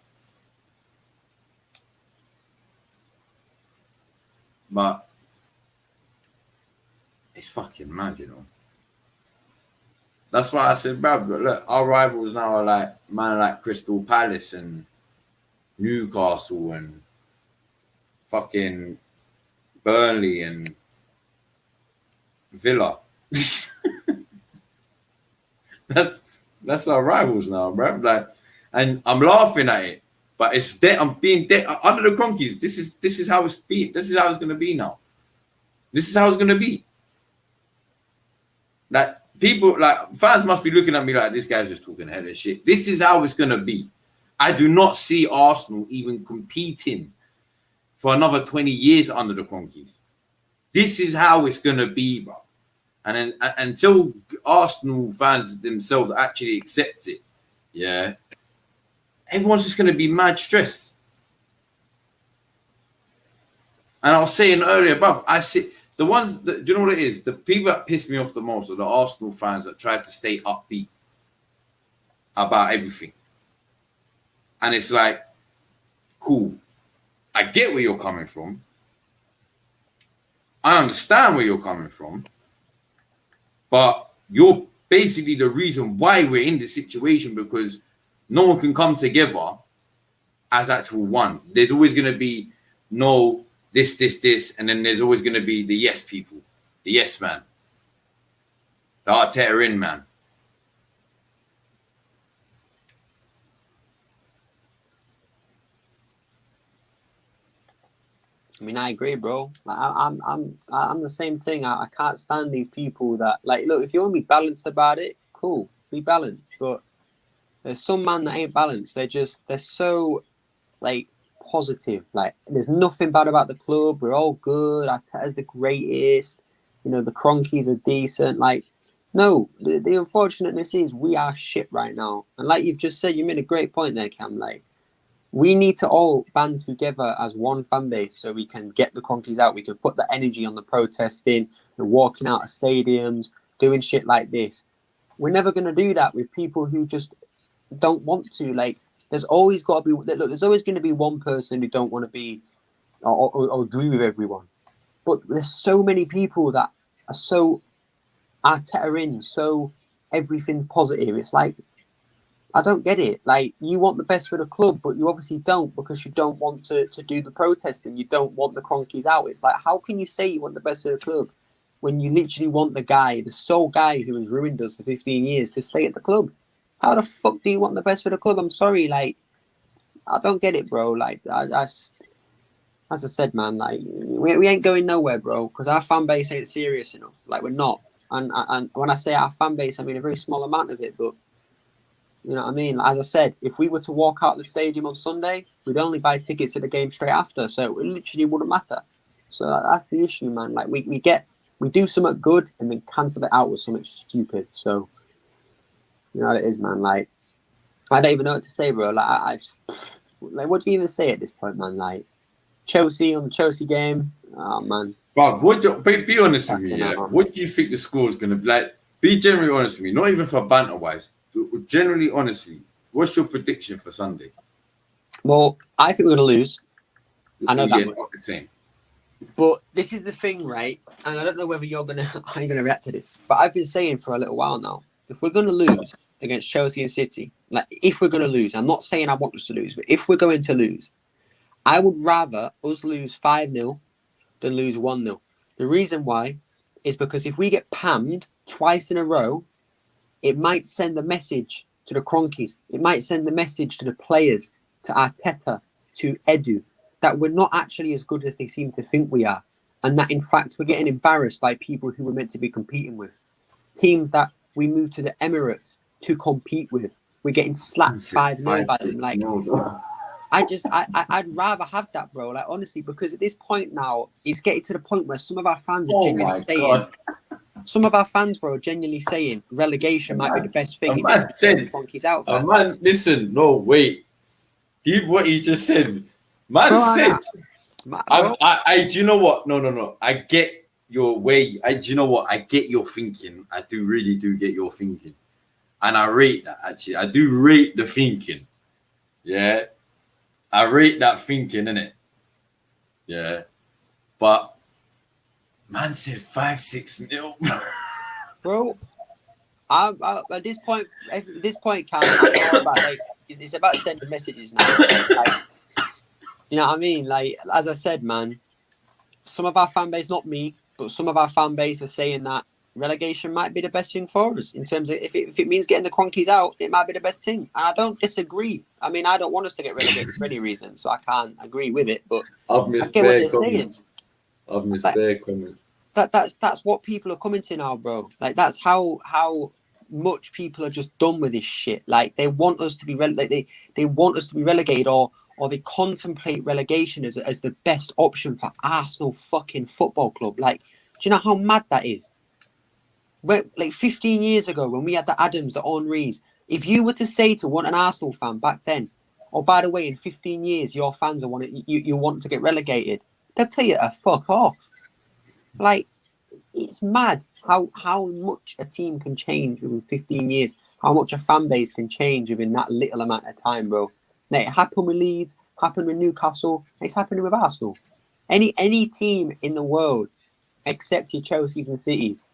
Speaker 1: But it's fucking mad, you know. That's why I said, bro, look, our rivals now are like Crystal Palace and Newcastle and fucking Burnley and Villa. That's our rivals now, bro. Like, and I'm laughing at it. But it's dead. I'm being dead under the Kroenkes. This is how it's been. This is how it's gonna be now. This is how it's gonna be. Like people, like fans, must be looking at me like this guy's just talking hella shit. This is how it's gonna be. I do not see Arsenal even competing for another 20 years under the Kroenkes. This is how it's gonna be, bro. And then until Arsenal fans themselves actually accept it, yeah. Everyone's just going to be mad stressed. And I was saying earlier, bruv, I see the ones that, do you know what it is? The people that piss me off the most are the Arsenal fans that try to stay upbeat about everything. And it's like, cool. I get where you're coming from. I understand where you're coming from. But you're basically the reason why we're in this situation, because no one can come together as actual ones. There's always going to be no this, and then there's always going to be the yes people, the yes man, the Arteta in man.
Speaker 2: I mean, I agree, bro. Like, I'm the same thing. I can't stand these people that, like, look, if you want to be balanced about it, cool, be balanced. But there's some man that ain't balanced. They're so, like, positive. Like, there's nothing bad about the club. We're all good. Arteta's the greatest. You know, the Cronkies are decent. Like, no, the unfortunateness is we are shit right now. And like you've just said, you made a great point there, Cam. Like, we need to all band together as one fan base so we can get the Cronkies out. We can put the energy on the protesting and walking out of stadiums, doing shit like this. We're never going to do that with people who just don't want to. Like, there's always got to be, look, there's always going to be one person who don't want to be or agree with everyone. But there's so many people that are so Arteta in, so everything's positive. It's like, I don't get it. Like, you want the best for the club, but you obviously don't, because you don't want to do the protesting. You don't want the Cronkies out. It's like, how can you say you want the best for the club when you literally want the sole guy who has ruined us for 15 years to stay at the club? How the fuck do you want the best for the club? I'm sorry, like, I don't get it, bro. Like, as I said, man, like, we ain't going nowhere, bro, because our fan base ain't serious enough. Like, we're not. And when I say our fan base, I mean a very small amount of it, but you know what I mean? As I said, if we were to walk out the stadium on Sunday, we'd only buy tickets to the game straight after. So it literally wouldn't matter. So that's the issue, man. Like, we do something good and then cancel it out with something stupid. So, you know what it is, man. Like, I don't even know what to say, bro. Like, I just, like, what do you even say at this point, man? Like, Chelsea on the Chelsea game. Oh, man.
Speaker 1: Bro, be honest with me, yeah? What do you think the score is going to be? Like, be generally honest with me. Not even for banter-wise. Generally, honestly, what's your prediction for Sunday?
Speaker 2: Well, I think we're going to lose. I know that much.
Speaker 1: Not the same.
Speaker 2: But this is the thing, right? And I don't know whether how you're gonna react to this. But I've been saying for a little while now, if we're going to lose against Chelsea and City, like, if we're going to lose, I'm not saying I want us to lose, but if we're going to lose, I would rather us lose 5-0 than lose 1-0. The reason why is because if we get pammed twice in a row, it might send a message to the Cronkies. It might send a message to the players, to Arteta, to Edu, that we're not actually as good as they seem to think we are. And that, in fact, we're getting embarrassed by people who we're meant to be competing with. Teams that we moved to the Emirates to compete with. We're getting slapped 5-0 by them. Like, I'd rather have that, bro. Like, honestly, because at this point now, it's getting to the point where some of our fans are genuinely saying, some of our fans, bro, are genuinely saying relegation might be the best thing.
Speaker 1: Man said,
Speaker 2: out
Speaker 1: man, listen, no, wait. Hear what he just said. Man
Speaker 2: bro,
Speaker 1: said, I do you know what? No. I get your way. Do you know what? I get your thinking. I really do get your thinking. And I rate that, actually. I do rate the thinking. Yeah. I rate that thinking, innit? Yeah. But man said 5-6-0.
Speaker 2: Bro, at this point, Cam, it's about sending messages now. Like, you know what I mean? Like, as I said, man, some of our fan base, not me, but some of our fan base are saying that relegation might be the best thing for us in terms of if it means getting the Cronkies out, it might be the best thing. And I don't disagree. I mean, I don't want us to get relegated for any reason, so I can't agree with it. But
Speaker 1: I've missed
Speaker 2: I get what they're saying.
Speaker 1: I've missed their comments.
Speaker 2: That's what people are coming to now, bro. Like, that's how much people are just done with this shit. Like, they want us to be they want us to be relegated, or they contemplate relegation as the best option for Arsenal fucking football club. Like, do you know how mad that is? Like 15 years ago, when we had the Adams, the Henrys, if you were to say to an Arsenal fan back then, oh, by the way, in 15 years, your fans you want to get relegated, they'll tell you to fuck off. Like, it's mad how much a team can change within 15 years, how much a fan base can change within that little amount of time, bro. Now, it happened with Leeds, happened with Newcastle, it's happening with Arsenal. Any team in the world, except your Chelseas and Cities,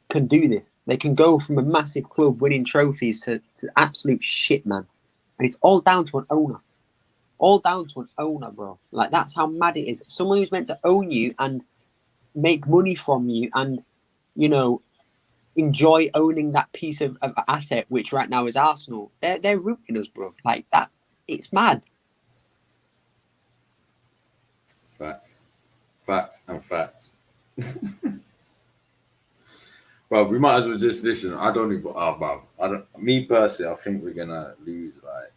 Speaker 2: can do this. They can go from a massive club winning trophies to absolute shit, man. And it's all down to an owner. All down to an owner, bro. Like, that's how mad it is. Someone who's meant to own you and make money from you and, you know, enjoy owning that piece of asset, which right now is Arsenal. They're rooting us, bro. Like, that, it's mad.
Speaker 1: Facts. Facts and facts. Bro, we might as well just listen. I don't even. Bro. Me personally, I think we're gonna lose like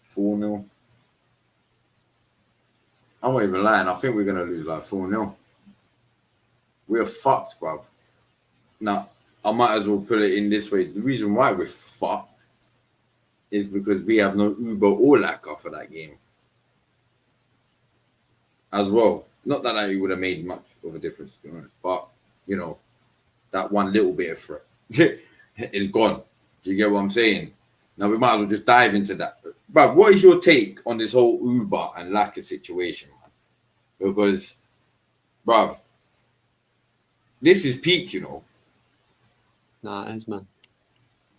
Speaker 1: 4-0. I'm not even lying. I think we're gonna lose like 4-0. We're fucked, bro. Now, I might as well put it in this way. The reason why we're fucked is because we have no Uber or Laka for that game as well. Not that it would have made much of a difference, to be honest, but, you know, that one little bit of threat is gone. Do you get what I'm saying? Now, we might as well just dive into that. But what is your take on this whole Uber and Laka situation, man? Because, bruv, this is peak, you know.
Speaker 2: Nah, it is, man.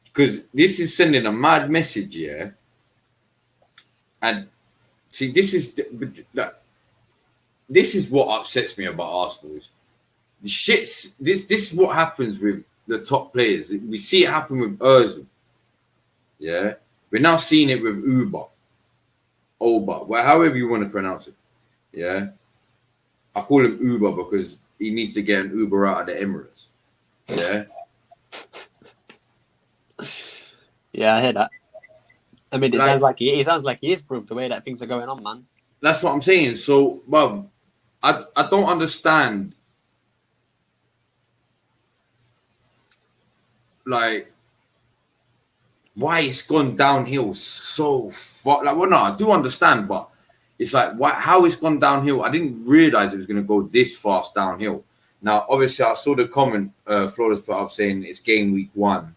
Speaker 1: Because this is sending a mad message, yeah. And see, this is what upsets me about Arsenal. The shits. This is what happens with the top players. We see it happen with Özil. Yeah, we're now seeing it with Oba, well, however you want to pronounce it. Yeah, I call him Uber because he needs to get an Uber out of the Emirates. Yeah.
Speaker 2: Yeah, I hear that. I mean, it sounds like he is proof the way that things are going on, man.
Speaker 1: That's what I'm saying. So, bruv, I don't understand. Like, why it's gone downhill so far. Like, well, no, I do understand, but it's like, how it's gone downhill. I didn't realize it was going to go this fast downhill. Now, obviously, I saw the comment Flores put up saying it's game week 1.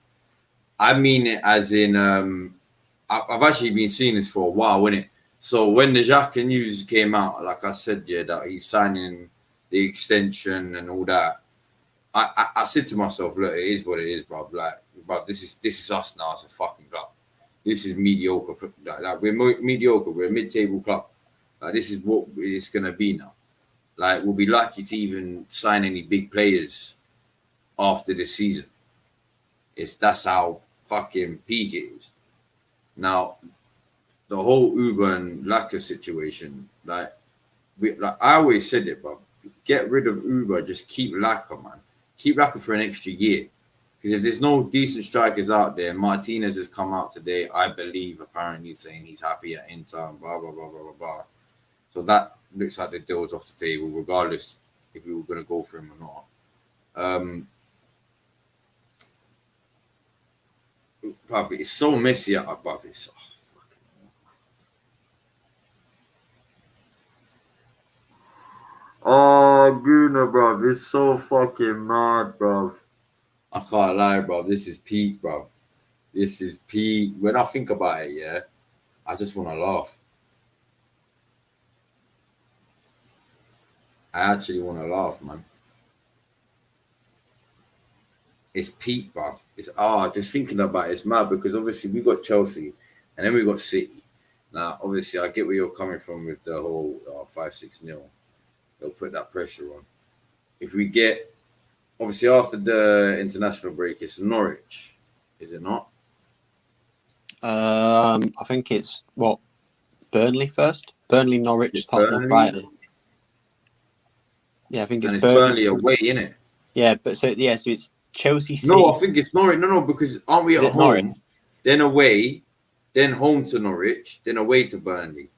Speaker 1: I mean it as in, I've actually been seeing this for a while, innit? So when the Xhaka news came out, like I said, yeah, that he's signing the extension and all that, I said to myself, look, it is what it is, bro. Like, bro, this is us now as a fucking club. This is mediocre. Like we're mediocre. We're a mid-table club. Like, this is what it's gonna be now. Like, we'll be lucky to even sign any big players after this season. That's how fucking peak it is. Now, the whole Uber and Laka situation, like I always said it, but get rid of Uber, just keep Laka, man. Keep Laka for an extra year. Because if there's no decent strikers out there, Martinez has come out today, I believe, apparently saying he's happy at Inter, blah, blah, blah, blah, blah, blah. So that looks like the deal's off the table, regardless if we were going to go for him or not. Bruv, it's so messy above it. Oh, Bruno, bro, it's so fucking mad, bro. I can't lie, bro. This is peak, bro. This is peak. When I think about it, yeah, I just want to laugh. I actually want to laugh, man. It's peak, bruv. It's just thinking about it's mad because obviously we got Chelsea and then we got City. Now, obviously, I get where you're coming from with the whole 5-6-0. They'll put that pressure on. If we get, obviously, after the international break, it's Norwich, is it not?
Speaker 2: I think it's Burnley first. Burnley, Norwich, Tottenham, Brighton. Yeah, I think it's
Speaker 1: Burnley away, innit?
Speaker 2: Yeah, so it's Chelsea. City.
Speaker 1: No, I think it's Norwich. No, because aren't we at home? Norwich? Then away, then home to Norwich, then away to Burnley.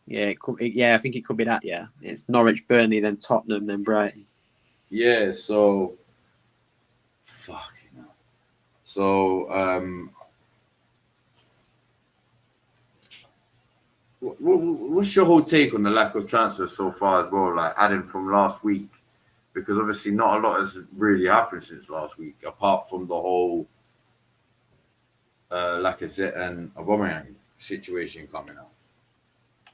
Speaker 2: Yeah, it could. I think it could be that. Yeah, it's Norwich, Burnley, then Tottenham, then Brighton.
Speaker 1: Yeah, so fucking hell. So what's your whole take on the lack of transfers so far as well? Like adding from last week, because obviously not a lot has really happened since last week, apart from the whole Lacazette and Aubameyang situation coming out.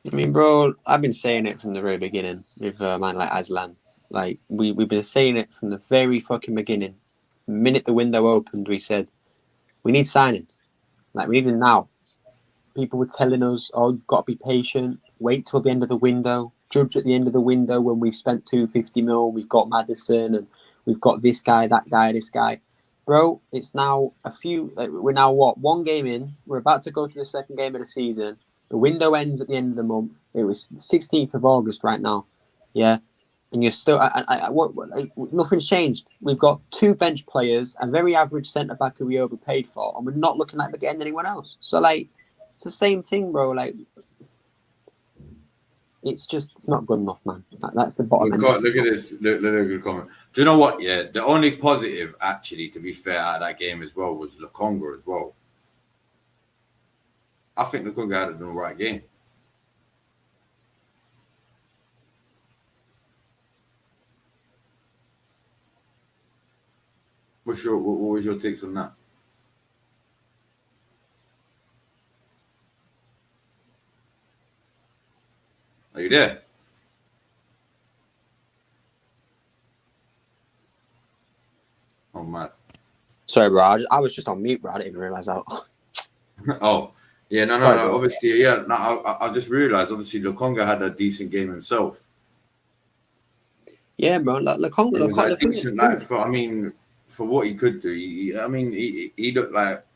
Speaker 2: I mean, bro, I've been saying it from the very beginning with a man like Aslan. Like, we've been saying it from the very fucking beginning. The minute the window opened, we said, we need signings. Like, we need them now. People were telling us, oh, you've got to be patient. Wait till the end of the window. Judge at the end of the window when we've spent 250 mil. We've got Maddison and we've got this guy, that guy, this guy. Bro, it's now we're now what? One game in. We're about to go to the second game of the season. The window ends at the end of the month. It was 16th of August right now. Yeah. And you're still, nothing's changed. We've got two bench players, a very average centre back who we overpaid for, and we're not looking like we're getting anyone else. So, like, it's the same thing, bro. Like, it's not good enough, man. That's the bottom end.
Speaker 1: Look at this. Look at a good comment. Do you know what? Yeah, the only positive, actually, to be fair, out of that game as well was Lukonga as well. I think Lukonga had the right game. What was your takes on that? Are you there? Oh, man.
Speaker 2: Sorry, bro. I was just on mute, bro. I didn't even realise that.
Speaker 1: Oh, yeah. No. Obviously, yeah. No, I just realised, obviously, Lukonga had a decent game himself.
Speaker 2: Yeah, bro. Lukonga.
Speaker 1: It was decent, for what he could do. He looked like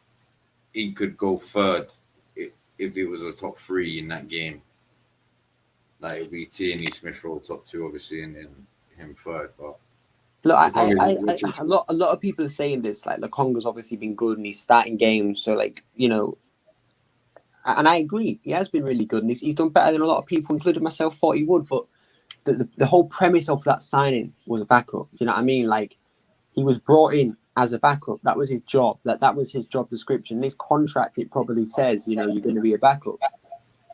Speaker 1: he could go third if it was a top three in that game. Like, it'd be Tierney, Smith Rowe top two, obviously, and then him third. But
Speaker 2: look, a lot of people are saying this. Like, Lukonga's obviously been good and he's starting games. So, like, you know, and I agree, he has been really good and he's done better than a lot of people, including myself, thought he would. But the whole premise of that signing was a backup. You know what I mean? Like, he was brought in as a backup. That was his job. That was his job description. In his contract, it probably says, you know, you're going to be a backup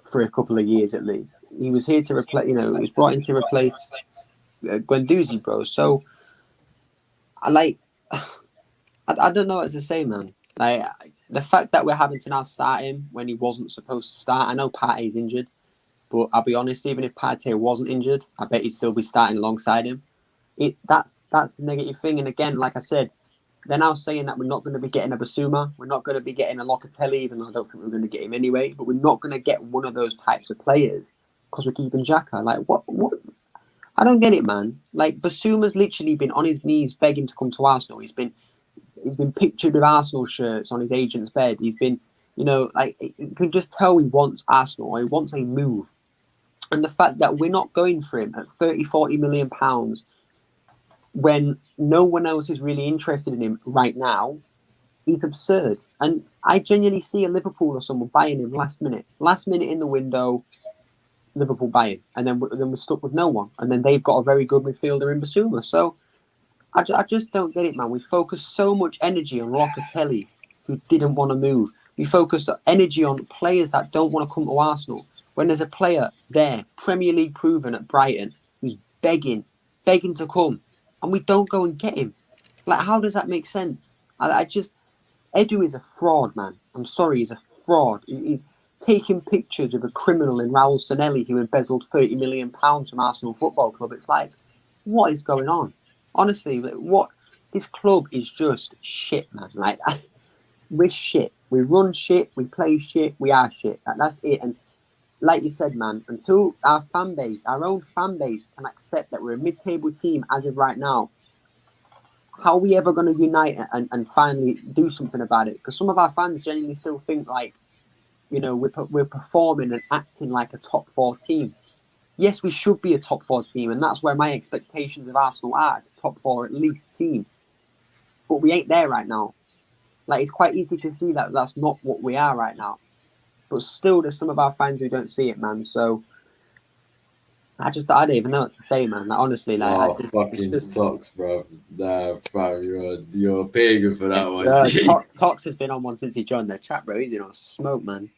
Speaker 2: for a couple of years at least. He was here to replace, you know, he was brought in to replace Guendouzi, bro. So, I don't know what to say, man. Like, the fact that we're having to now start him when he wasn't supposed to start. I know Partey's injured, but I'll be honest, even if Partey wasn't injured, I bet he'd still be starting alongside him. That's the negative thing. And again, like I said, they're now saying that we're not going to be getting a Basuma, we're not going to be getting a Locatelli, even though I don't think we're going to get him anyway. But we're not going to get one of those types of players because we're keeping Xhaka. Like, what? I don't get it, man. Like, Basuma's literally been on his knees begging to come to Arsenal. He's been pictured with Arsenal shirts on his agent's bed. He's been, you know, like, you can just tell he wants Arsenal, or he wants a move. And the fact that we're not going for him at 30-40 million pounds when no one else is really interested in him right now is absurd. And I genuinely see a Liverpool or someone buying him last minute in the window. Liverpool buy him, and then we're stuck with no one. And then they've got a very good midfielder in Basuma. So I just don't get it, man. We focus so much energy on Locatelli, who didn't want to move. We focus energy on players that don't want to come to Arsenal. When there's a player there, Premier League proven at Brighton, who's begging to come, and we don't go and get him. Like, how does that make sense? Edu is a fraud, man. I'm sorry, he's a fraud. He's taking pictures of a criminal in Raul Sanelli who embezzled £30 million from Arsenal Football Club. It's like, what is going on? Honestly, what? This club is just shit, man. Like, we're shit. We run shit. We play shit. We are shit. That's it. And like you said, man, until our own fan base can accept that we're a mid-table team as of right now, how are we ever going to unite and finally do something about it? Because some of our fans genuinely still think, like, you know, we're performing and acting like a top four team. Yes, we should be a top four team, and that's where my expectations of Arsenal are, top four at least team. But we ain't there right now. Like, it's quite easy to see that that's not what we are right now. But still, there's some of our fans who don't see it, man. So I don't even know what to say, man. Like, honestly, like,
Speaker 1: fucking Tox, bro. Nah, fam, you're a pagan for that one.
Speaker 2: Tox has been on one since he joined the chat, bro. He's been on smoke, man.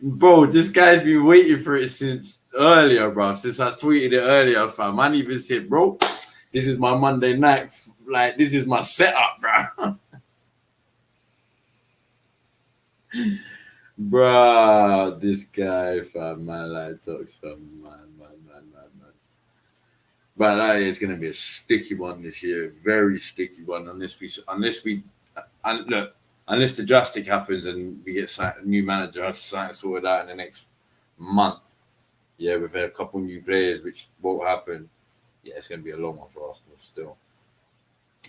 Speaker 1: Bro, this guy's been waiting for it since earlier, bro. Since I tweeted it earlier, fam. Man even said, bro, this is my Monday night. Like, this is my setup, bro. Bruh, this guy, fam, man, like, talks some man. But that is going to be a sticky one this year, very sticky one. Unless the drastic happens and we get a new manager has sorted out in the next month. Yeah, we've had a couple new players, which won't happen. Yeah, it's going to be a long one for Arsenal still.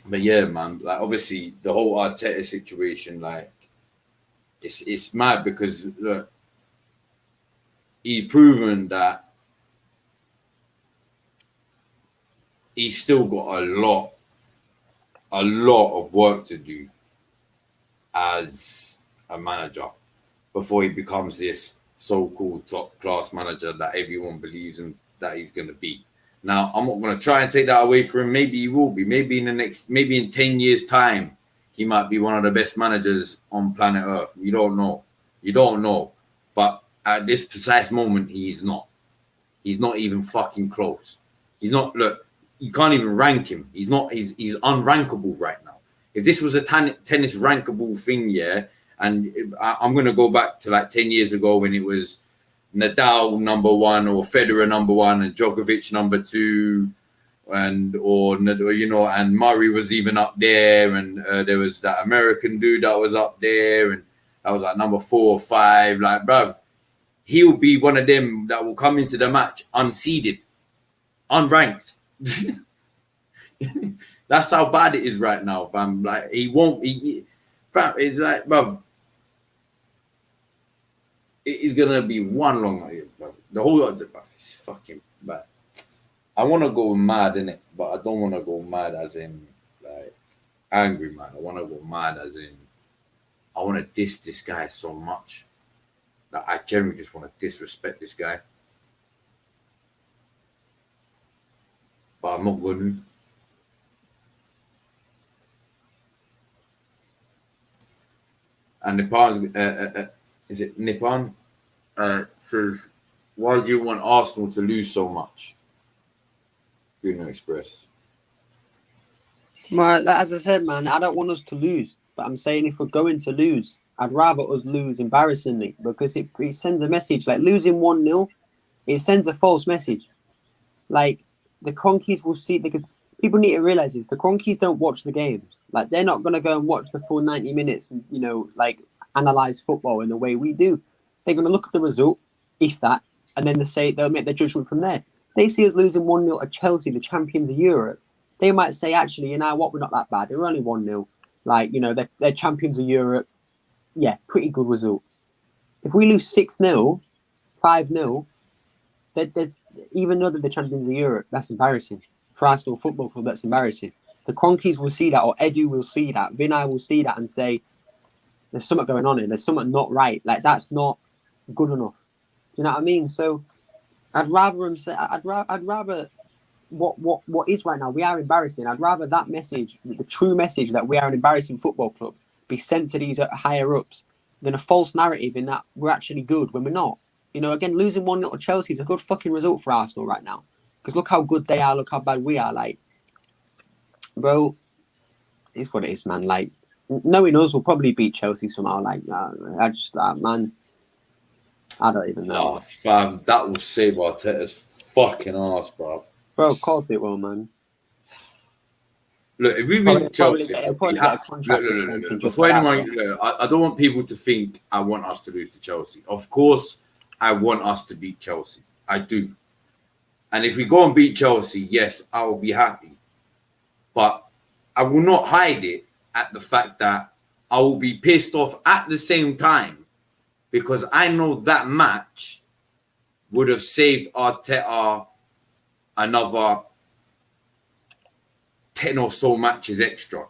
Speaker 1: But yeah, man, like obviously the whole Arteta situation, like it's mad because look, he's proven that he's still got a lot of work to do as a manager before he becomes this so-called top-class manager that everyone believes in that he's going to be. Now, I'm not going to try and take that away from him. Maybe he will be. Maybe in 10 years' time, he might be one of the best managers on planet Earth. You don't know. But at this precise moment, he's not. He's not even fucking close. He's not. Look, you can't even rank him. He's not. He's unrankable right now. If this was a tennis rankable thing, yeah, and I'm going to go back to like 10 years ago when it was Nadal number one or Federer number one and Djokovic number two, and Murray was even up there, and there was that American dude that was up there, and that was like number 4 or 5. Like, bruv, he'll be one of them that will come into the match unseeded, unranked. That's how bad it is right now, fam. Like, he won't. Fam, it's like, bruv, it's gonna be one long night, bruv. The whole lot, bruv, is fucking bad. I want to go mad in it, but I don't want to go mad as in like angry mad. I want to go mad as in I want to diss this guy so much that I generally just want to disrespect this guy, but I'm not going to. And Nippon, is it Nippon? Says, why do you want Arsenal to lose so much? Bruno Express.
Speaker 2: Well, as I said, man, I don't want us to lose. But I'm saying if we're going to lose, I'd rather us lose embarrassingly because it sends a message. Like losing 1-0, it sends a false message. Like the Cronkies will see, because people need to realise this, the Cronkies don't watch the games. Like they're not going to go and watch the full 90 minutes and, like analyse football in the way we do. They're going to look at the result, if that, and then they'll make their judgment from there. They see us losing 1-0 at Chelsea, the champions of Europe. They might say, actually, you know what, we're not that bad. They're only 1-0. Like, they're champions of Europe. Yeah, pretty good result. If we lose 6-0, 5-0, even though they're the champions of Europe, that's embarrassing. For Arsenal Football Club, that's embarrassing. The Cronkies will see that, or Edu will see that, Vinay will see that and say, there's something going on here. There's something not right. Like, that's not good enough. Do you know what I mean? So I'd rather him say, I'd rather what is right now, we are embarrassing. I'd rather that message, the true message that we are an embarrassing football club, be sent to these higher ups than a false narrative in that we're actually good when we're not. Again, losing 1-0 to Chelsea is a good fucking result for Arsenal right now. Because look how good they are, look how bad we are. Like, bro, it's what it is, man. Like, knowing us, we'll probably beat Chelsea somehow. Like, man, I don't even know.
Speaker 1: Oh, fam, that will save Arteta's fucking ass, bruv.
Speaker 2: Bro, of course it will, man.
Speaker 1: Look, if we beat Chelsea,
Speaker 2: look,
Speaker 1: before anyone, I don't want people to think I want us to lose to Chelsea. Of course, I want us to beat Chelsea. I do. And if we go and beat Chelsea, yes, I will be happy. But I will not hide it at the fact that I will be pissed off at the same time because I know that match would have saved Arteta another 10 or so matches extra.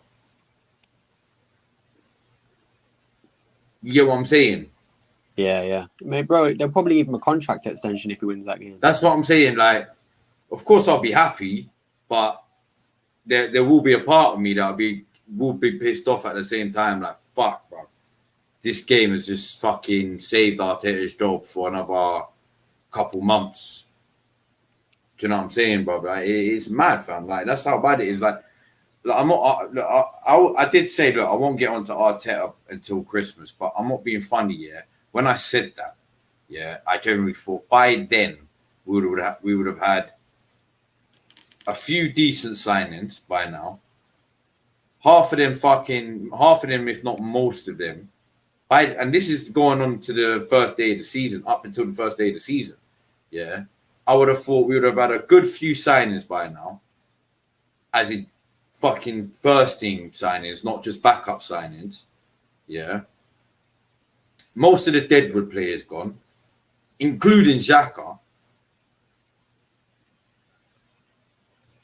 Speaker 1: You get what I'm saying?
Speaker 2: Yeah. I mean, bro, they'll probably give him a contract extension if he wins that game.
Speaker 1: That's what I'm saying. Like, of course I'll be happy, but there will be a part of me that will be pissed off at the same time. Like, fuck, bro. This game has just fucking saved Arteta's job for another couple months. Do you know what I'm saying, bro? Like, it's mad, fam. Like, that's how bad it is. Like I'm not. I did say, look, I won't get onto Arteta until Christmas, but I'm not being funny. Yeah, when I said that, yeah, I generally thought by then we would have had a few decent signings by now. Half of them, if not most of them, and this is going on to the first day of the season, up until the first day of the season. Yeah, I would have thought we would have had a good few signings by now, as in fucking first team signings, not just backup signings. Yeah, most of the deadwood players gone, including Xhaka.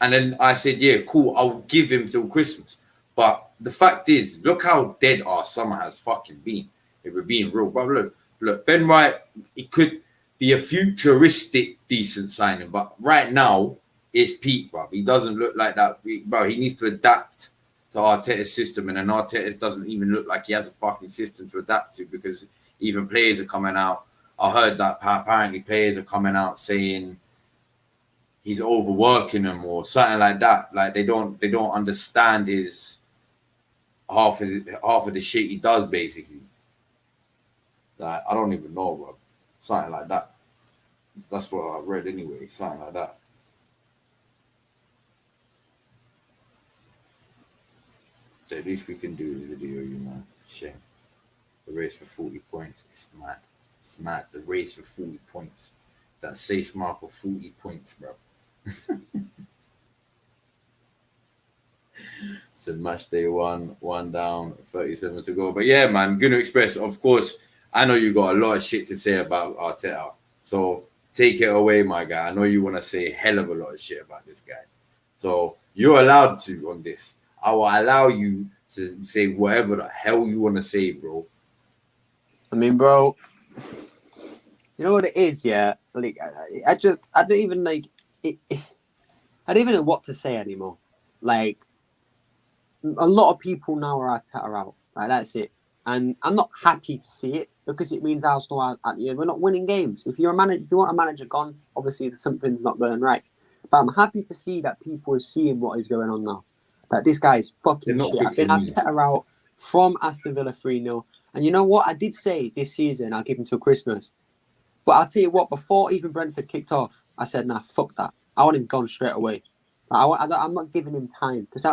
Speaker 1: And then I said, yeah, cool, I'll give him till Christmas. But the fact is, look how dead our summer has fucking been. If we're being real. But look, Ben White, it could be a futuristic decent signing. But right now, it's peak, bro. He doesn't look like that. Bro, he needs to adapt to Arteta's system. And then Arteta doesn't even look like he has a fucking system to adapt to, because even players are coming out. I heard that apparently players are coming out saying he's overworking them or something like that. Like they don't understand his half of the shit he does, basically. Like, I don't even know, bro. Something like that. That's what I read anyway. Something like that. So at least we can do the video, you know. Shame. The race for 40 points. It's mad. It's mad. The race for 40 points. That safe mark of 40 points, bro. So match day one down, 37 to go. But yeah, man, Gunner Express, of course, I know you got a lot of shit to say about Arteta. So take it away, my guy. I know you want to say a hell of a lot of shit about this guy. So you're allowed to on this. I will allow you to say whatever the hell you want to say, bro.
Speaker 2: I mean, bro, you know what it is, yeah? Like, I don't even like it. I don't even know what to say anymore. Like, a lot of people now are Arteta out. Like, that's it. And I'm not happy to see it, because it means Arsenal are, we're not winning games. If you're a manager, if you want a manager gone, obviously something's not going right. But I'm happy to see that people are seeing what is going on now. That this guy is fucking shit. I've been Arteta out from Aston Villa 3-0. And you know what? I did say this season I'll give him till Christmas. But I'll tell you what, before even Brentford kicked off, I said, nah, fuck that. I want him gone straight away. I'm not giving him time, because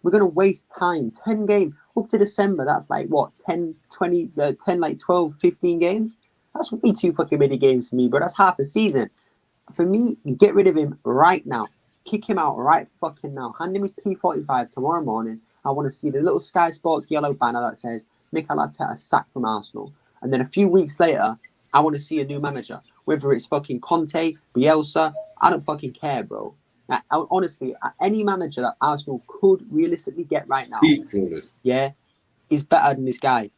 Speaker 2: we're going to waste time. 10 games up to December. That's like what, 10, 20, 10, like 12, 15 games? That's way too fucking many games for me, but that's half a season. For me, get rid of him right now. Kick him out right fucking now. Hand him his P45 tomorrow morning. I want to see the little Sky Sports yellow banner that says Mikel Arteta sacked from Arsenal. And then a few weeks later, I want to see a new manager. Whether it's fucking Conte, Bielsa, I don't fucking care, bro. Like, honestly, any manager that Arsenal could realistically get right now, yeah, is better than this guy.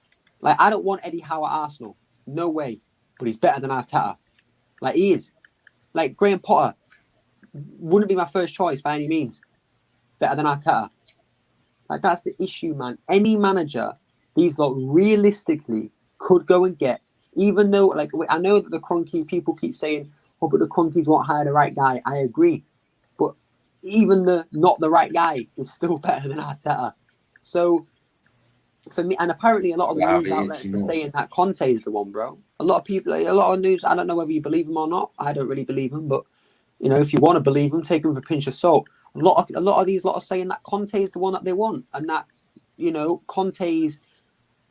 Speaker 2: Like, I don't want Eddie Howe at Arsenal. No way. But he's better than Arteta. Like, he is. Like, Graham Potter wouldn't be my first choice by any means. Better than Arteta. Like, that's the issue, man. Any manager, these lot realistically could go and get, even though, like, I know that the Kroenke people keep saying, oh, but the Kroenkes won't hire the right guy. I agree. But even the not the right guy is still better than Arteta. So, for me, and apparently a lot of the news outlets are saying that Conte is the one, bro. A lot of people, a lot of news, I don't know whether you believe them or not. I don't really believe them, but, you know, if you want to believe them, take them with a pinch of salt. A lot of these lot are saying that Conte is the one that they want, and that, you know, Conte's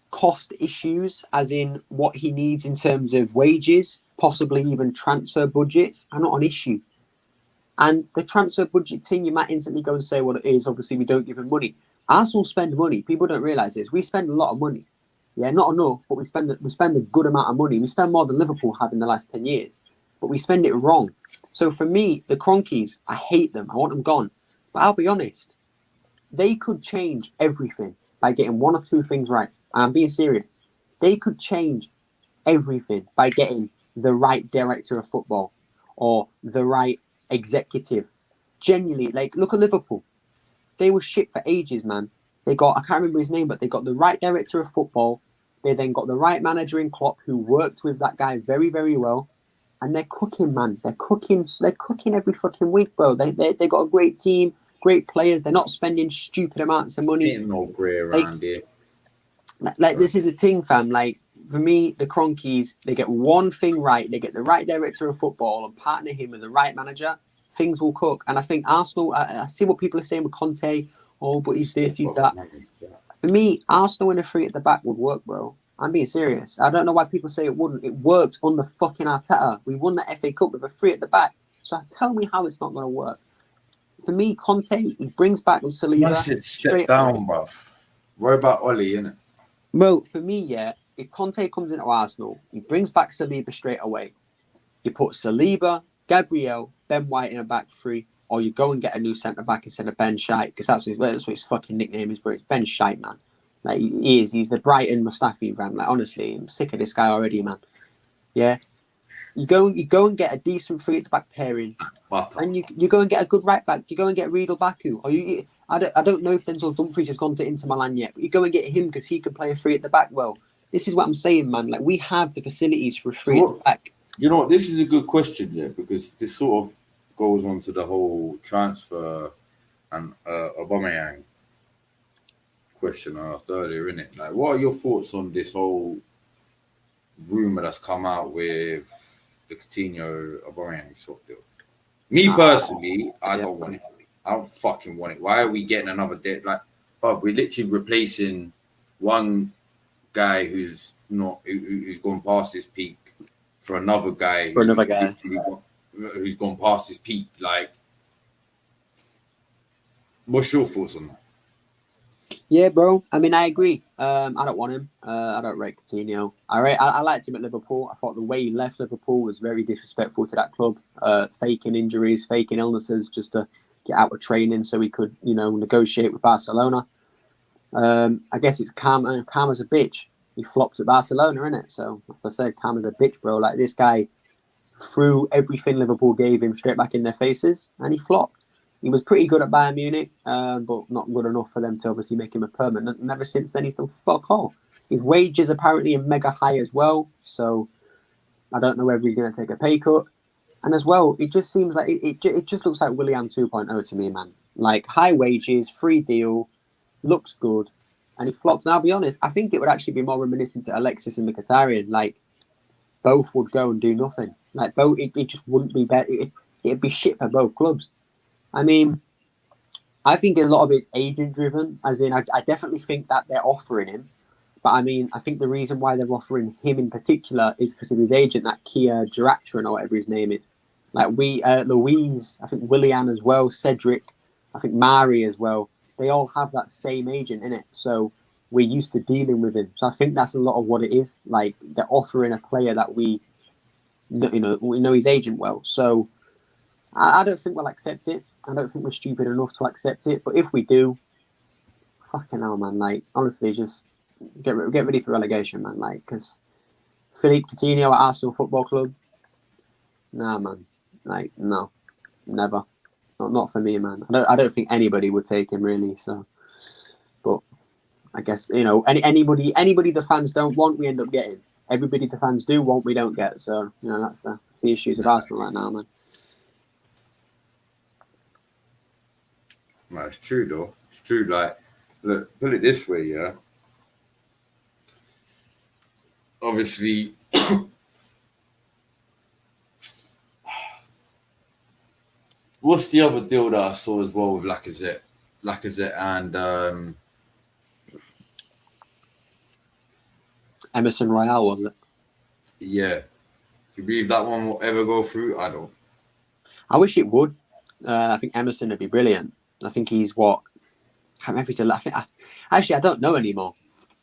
Speaker 2: cost issues, as in what he needs in terms of wages, possibly even transfer budgets, are not an issue. And the transfer budget thing, you might instantly go and say what it is. Obviously, we don't give him money. Arsenal spend money. People don't realise this. We spend a lot of money. Yeah, not enough, but we spend a good amount of money. We spend more than Liverpool have in the last 10 years. But we spend it wrong. So for me, the Kroenkes, I hate them. I want them gone. But I'll be honest. They could change everything by getting one or two things right. And I'm being serious. They could change everything by getting the right director of football or the right executive. Genuinely, like, look at Liverpool. They were shit for ages, man. They got, I can't remember his name, but they got the right director of football. They then got the right manager in Klopp, who worked with that guy very, very well. And they're cooking, man. They're cooking every fucking week, bro. They got a great team, great players. They're not spending stupid amounts of money.
Speaker 1: Ain't no grey around here.
Speaker 2: Like, this is the thing, fam. Like, for me, the Cronkies, they get one thing right. They get the right director of football and partner him with the right manager. Things will cook. And I think Arsenal, I see what people are saying with Conte. Oh, but he's this, he's that. For me, Arsenal in a three at the back would work, bro. I'm being serious. I don't know why people say it wouldn't. It worked on the fucking Arteta. We won the FA Cup with a three at the back. So tell me how it's not going to work. For me, Conte, he brings back Saliba.
Speaker 1: That's it. Step down, bruv. Worry about Ollie, innit?
Speaker 2: Well, for me, yeah, if Conte comes into Arsenal, he brings back Saliba straight away. You put Saliba, Gabriel, Ben White in a back three, or you go and get a new centre back instead of Ben Shite, because that's what his fucking nickname is, but it's Ben Shite, man. Like he is. He's the Brighton Mustafi, man. Like honestly, I'm sick of this guy already, man. Yeah. You go and get a decent three at the back pairing, and you go and get a good right back. You go and get Riedel Baku, or I don't know if Denzel Dumfries has gone to Inter Milan yet, but you go and get him because he can play a three at the back well. This is what I'm saying, man. Like we have the facilities for a three at the back.
Speaker 1: You know, this is a good question, yeah, because this sort of goes on to the whole transfer and Aubameyang question I asked earlier, innit? Like, what are your thoughts on this whole rumor that's come out with the Coutinho Aubameyang swap deal? Me personally, I don't want it. I don't fucking want it. Why are we getting another debt? Like, bruv, we're literally replacing one guy who's gone past his peak for another guy. Who's gone past his peak. Like, what's your thoughts on that?
Speaker 2: Yeah, bro. I mean, I agree. I don't want him. I don't rate Coutinho. I liked him at Liverpool. I thought the way he left Liverpool was very disrespectful to that club. Faking injuries, faking illnesses just to get out of training so he could, negotiate with Barcelona. I guess it's Karma's a bitch. He flopped at Barcelona, innit? So, as I said, Karma's a bitch, bro. Like, this guy threw everything Liverpool gave him straight back in their faces, and he flopped. He was pretty good at Bayern Munich, but not good enough for them to obviously make him a permanent. And ever since then, he's done fuck all. His wages apparently are mega high as well, so I don't know whether he's going to take a pay cut. And as well, it just seems like it just looks like Willian 2.0 to me, man. Like, high wages, free deal, looks good, and he flopped. And I'll be honest, I think it would actually be more reminiscent to Alexis and Mkhitaryan. Like, both would go and do nothing. Like, both, it just wouldn't be better. It'd be shit for both clubs. I mean, I think a lot of it's agent-driven, as in I definitely think that they're offering him. But I mean, I think the reason why they're offering him in particular is because of his agent, that Kia Giratron or whatever his name is. Like Louise, I think Willian as well, Cedric, I think Mari as well. They all have that same agent in it. So we're used to dealing with him. So I think that's a lot of what it is. Like, they're offering a player that we know his agent well. So I don't think we'll accept it. I don't think we're stupid enough to accept it. But if we do, fucking hell, man. Like, honestly, just get ready for relegation, man. Like, because Philippe Coutinho at Arsenal Football Club, nah, man. Like, no, never. Not for me, man. I don't think anybody would take him, really. So, but I guess, anybody the fans don't want, we end up getting. Everybody the fans do want, we don't get. So, that's the issues of Arsenal right now, man.
Speaker 1: No, it's true, though. It's true. Like, look, put it this way, yeah. Obviously, what's the other deal that I saw as well with Lacazette and
Speaker 2: Emerson Royale, was it?
Speaker 1: Yeah. Do you believe that one will ever go through? I don't.
Speaker 2: I wish it would. I think Emerson would be brilliant. I think he's what? I can't remember if he's a left. Actually, I don't know anymore.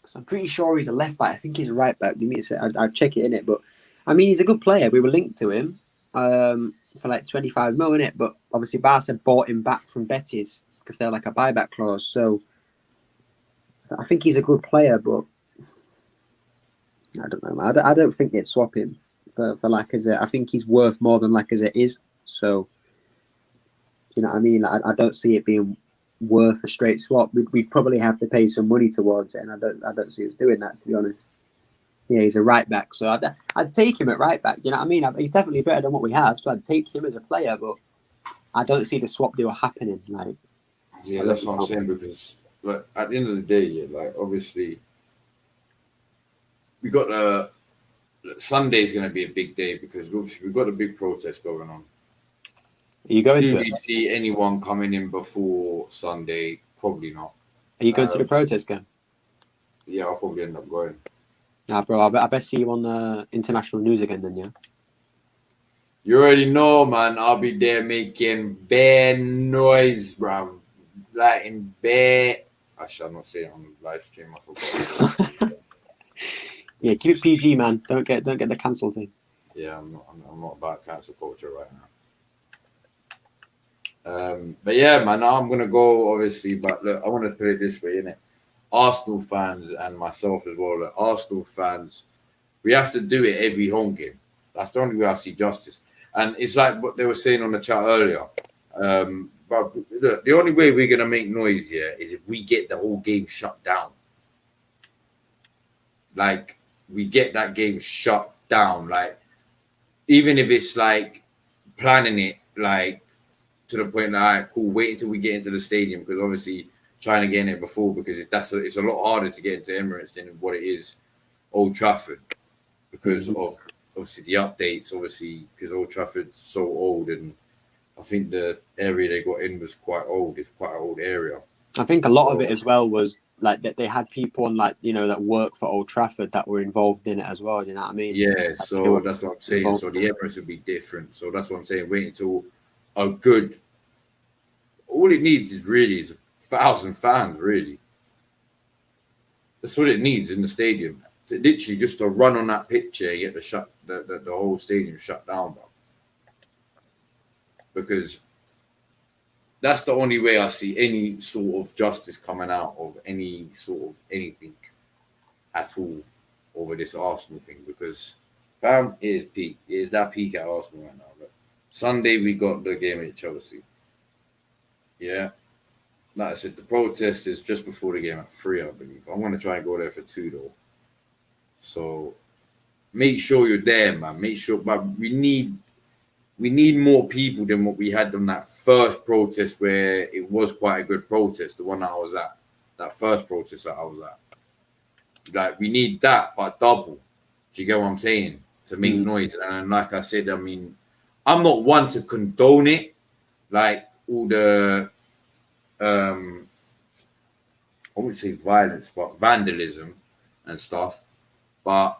Speaker 2: Because I'm pretty sure he's a left back. I think he's a right back. I'll check it in it. But I mean, he's a good player. We were linked to him for like 25 mil in it. But obviously, Barca bought him back from Betis because they're like a buyback clause. So I think he's a good player, but I don't know. I don't think they'd swap him for Lacazette. I think he's worth more than Lacazette is. So. You know what I mean? I don't see it being worth a straight swap. We'd probably have to pay some money towards it, and I don't see us doing that, to be honest. Yeah, he's a right back, so I'd take him at right back. You know what I mean? He's definitely better than what we have, so I'd take him as a player. But I don't see the swap deal happening. Like,
Speaker 1: yeah, that's what I'm saying, because like at the end of the day, yeah, like obviously, we got Sunday's going to be a big day because we've got a big protest going on.
Speaker 2: Are you going
Speaker 1: Do
Speaker 2: to
Speaker 1: we
Speaker 2: it?
Speaker 1: see anyone coming in before Sunday? Probably not.
Speaker 2: Are you going to the protest game?
Speaker 1: Yeah, I'll probably end up going.
Speaker 2: Nah, bro, I best see you on the international news again then, yeah?
Speaker 1: You already know, man. I'll be there making bare noise, bruv. Like in bare... I shall not say it on live stream. I forgot.
Speaker 2: Yeah, keep it PG, man. Don't get the cancel thing.
Speaker 1: Yeah, I'm not about cancel culture right now. But yeah, man, I'm gonna go obviously. But look, I want to put it this way, innit? Arsenal fans and myself as well. Look, Arsenal fans, we have to do it every home game. That's the only way I see justice. And it's like what they were saying on the chat earlier. But look, the only way we're gonna make noise here is if we get the whole game shut down. Like we get that game shut down. Like even if it's like planning it, like to the point that, all right, cool, wait until we get into the stadium because obviously trying to get in it before because it's a lot harder to get into Emirates than what it is Old Trafford because of obviously the updates, obviously because Old Trafford's so old and I think the area they got in was quite old. It's quite an old area.
Speaker 2: I think a lot of it as well was like that they had people on like, you know, that work for Old Trafford that were involved in it as well. You know what I mean?
Speaker 1: Yeah,
Speaker 2: like,
Speaker 1: so that's what I'm saying. So the Emirates would be different. So that's what I'm saying. Wait until a good. All it needs is 1,000 fans, really. That's what it needs in the stadium. Literally just to run on that pitch here, get the whole stadium shut down, bro. Because that's the only way I see any sort of justice coming out of any sort of anything at all over this Arsenal thing. Because fam, it is peak. It is that peak at Arsenal right now. But Sunday we got the game at Chelsea. Yeah. Like I said, the protest is just before the game at 3, I believe. I'm going to try and go there for 2, though. So make sure you're there, man. Make sure, but we need more people than what we had on that first protest where it was quite a good protest, the one that I was at. That first protest that I was at. Like, we need that, but double. Do you get what I'm saying? To make noise. And like I said, I mean, I'm not one to condone it. Like, all the, I wouldn't say violence, but vandalism and stuff. But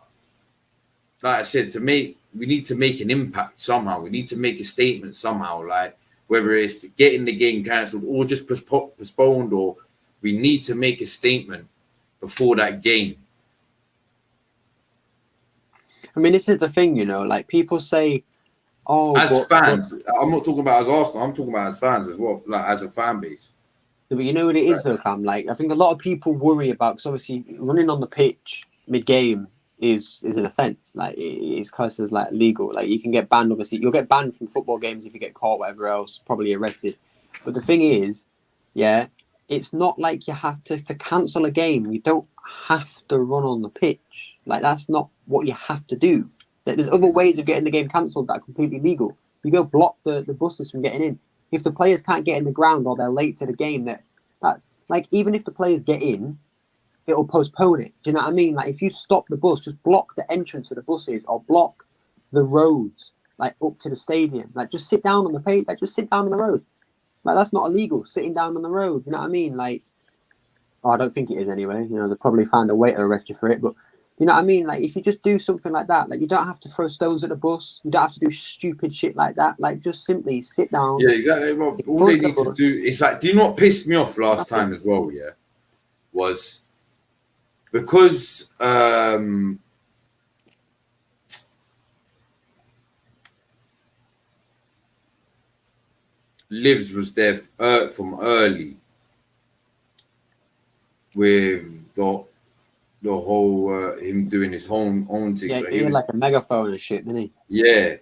Speaker 1: like I said, we need to make an impact somehow. We need to make a statement somehow, like whether it's getting the game cancelled or just postponed, or we need to make a statement before that game.
Speaker 2: I mean, this is the thing, you know, like people say, oh,
Speaker 1: as fans, I'm not talking about as Arsenal, I'm talking about as fans as well, like as a fan base.
Speaker 2: But you know what it is, though, Cam? Like, I think a lot of people worry about, because obviously running on the pitch mid-game is an offence. Like, it's classed as like legal. Like, you can get banned. Obviously, you'll get banned from football games if you get caught, whatever else, probably arrested. But the thing is, yeah, it's not like you have to cancel a game. You don't have to run on the pitch. Like, that's not what you have to do. There's other ways of getting the game cancelled that are completely legal. You go block the buses from getting in. If the players can't get in the ground or they're late to the game, that like even if the players get in, it'll postpone it. Do you know what I mean? Like if you stop the bus, just block the entrance for the buses or block the roads like up to the stadium. Like just sit down on the page. Like just sit down on the road. Like that's not illegal. Sitting down on the road. Do you know what I mean? Like, oh, I don't think it is anyway. You know, they'll probably find a way to arrest you for it, but. You know what I mean? Like, if you just do something like that, like, you don't have to throw stones at the bus. You don't have to do stupid shit like that. Like, just simply sit down.
Speaker 1: Yeah, exactly. Well, all they need to do is like, do you know what pissed me off last time as well? Yeah, was because Livs was there from early with the whole him doing his own thing.
Speaker 2: Yeah, he had like a megaphone and shit, didn't he?
Speaker 1: Yeah.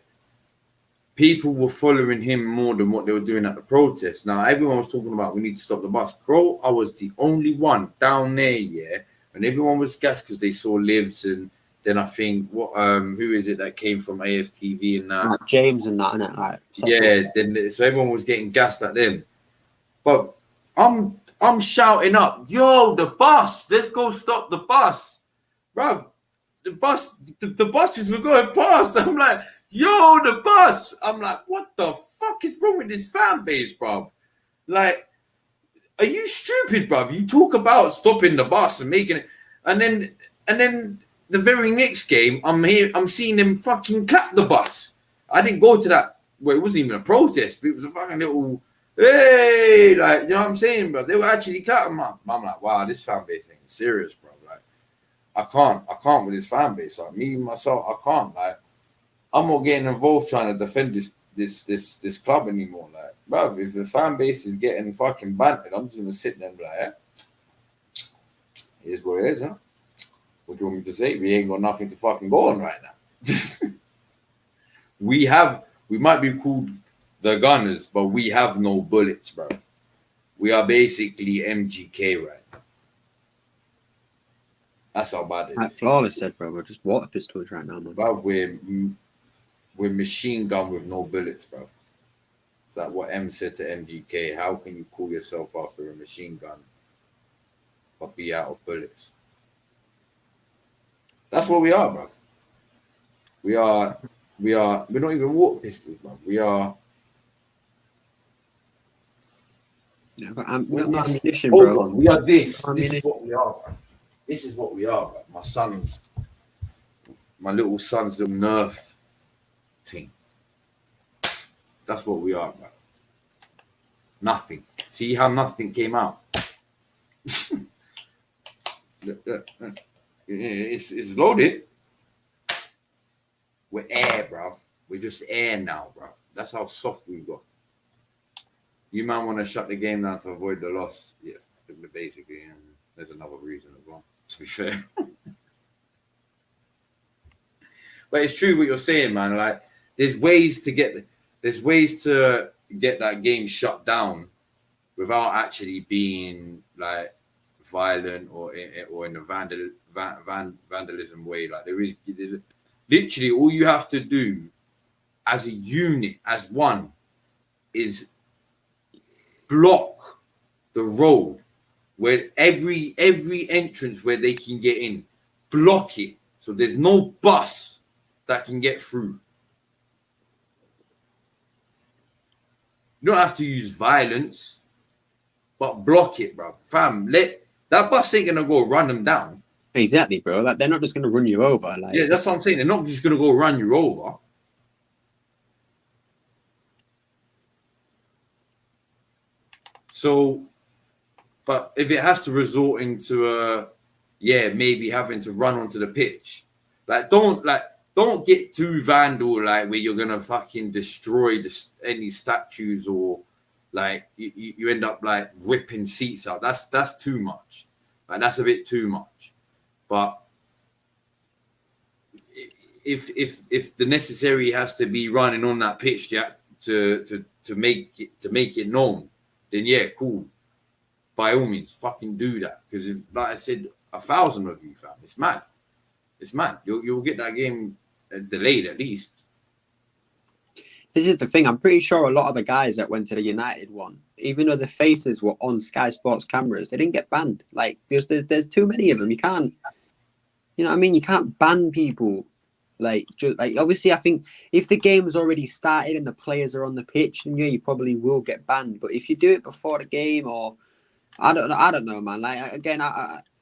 Speaker 1: People were following him more than what they were doing at the protest. Now, everyone was talking about we need to stop the bus. Bro, I was the only one down there, yeah, and everyone was gassed because they saw Livs, and then I think, who is it that came from AFTV and that?
Speaker 2: Like James and that, innit? Like,
Speaker 1: yeah, then so everyone was getting gassed at them. But I'm shouting up, yo, the bus, let's go stop the bus. Bruv, the buses were going past. I'm like, yo, the bus. I'm like, what the fuck is wrong with this fan base, bruv? Like, are you stupid, bruv? You talk about stopping the bus and making it, and then the very next game, I'm seeing them fucking clap the bus. I didn't go to that. Well, it wasn't even a protest. It was a fucking little, hey, like, you know what I'm saying, bro? They were actually clapping. I'm like, wow, this fan base ain't serious, bro. Like, I can't with this fan base. Like, me myself, I can't. Like, I'm not getting involved trying to defend this club anymore. Like, bro, if the fan base is getting fucking bantered, I'm just gonna sit there and be like, yeah, here's what it is, huh? What do you want me to say? We ain't got nothing to fucking go on right now. We might be called the Gunners, but we have no bullets, bro. We are basically MGK right now. That's how bad it is.
Speaker 2: Like Flawless said, bro, we're just water pistols right now, man.
Speaker 1: Bro, we're machine gun with no bullets, bro. It's like what M said to MGK. How can you call yourself after a machine gun but be out of bullets? That's what we are, bro. We're not even water pistols, bro. We are.
Speaker 2: Yeah, we got no ammunition, bro.
Speaker 1: We are this. This is what we are, bro. This is what we are, bro. My little son's little Nerf team. That's what we are, bro. Nothing. See how nothing came out? Look. It's loaded. We're air, bruv. We're just air now, bruv. That's how soft we got. You might want to shut the game down to avoid the loss. Yeah, basically. And there's another reason as well, to be fair. But it's true what you're saying, man. Like, there's ways to get that game shut down without actually being like violent or in a vandalism way. Like there's literally all you have to do as a unit, as one, is block the road where every entrance where they can get in, block it so there's no bus that can get through. You don't have to use violence, but block it, bro. Fam, that bus ain't gonna go run them down.
Speaker 2: Exactly, bro. Like, they're not just gonna run you over. Like,
Speaker 1: yeah, that's what I'm saying. They're not just gonna go run you over. So, but if it has to resort into maybe having to run onto the pitch, don't get too vandal, like where you're gonna fucking destroy any statues or like you end up like ripping seats out. That's too much. Like that's a bit too much. But if the necessary has to be running on that pitch, yeah, to make it known, then yeah, cool. By all means, fucking do that. Because if, like I said, 1,000 of you, fam, it's mad. It's mad. You'll get that game delayed at least.
Speaker 2: This is the thing. I'm pretty sure a lot of the guys that went to the United one, even though the faces were on Sky Sports cameras, they didn't get banned. Like there's too many of them. You can't, you know what I mean? You can't ban people. Like obviously, I think if the game has already started and the players are on the pitch, then yeah, you probably will get banned. But if you do it before the game, or I don't know, man. Like again,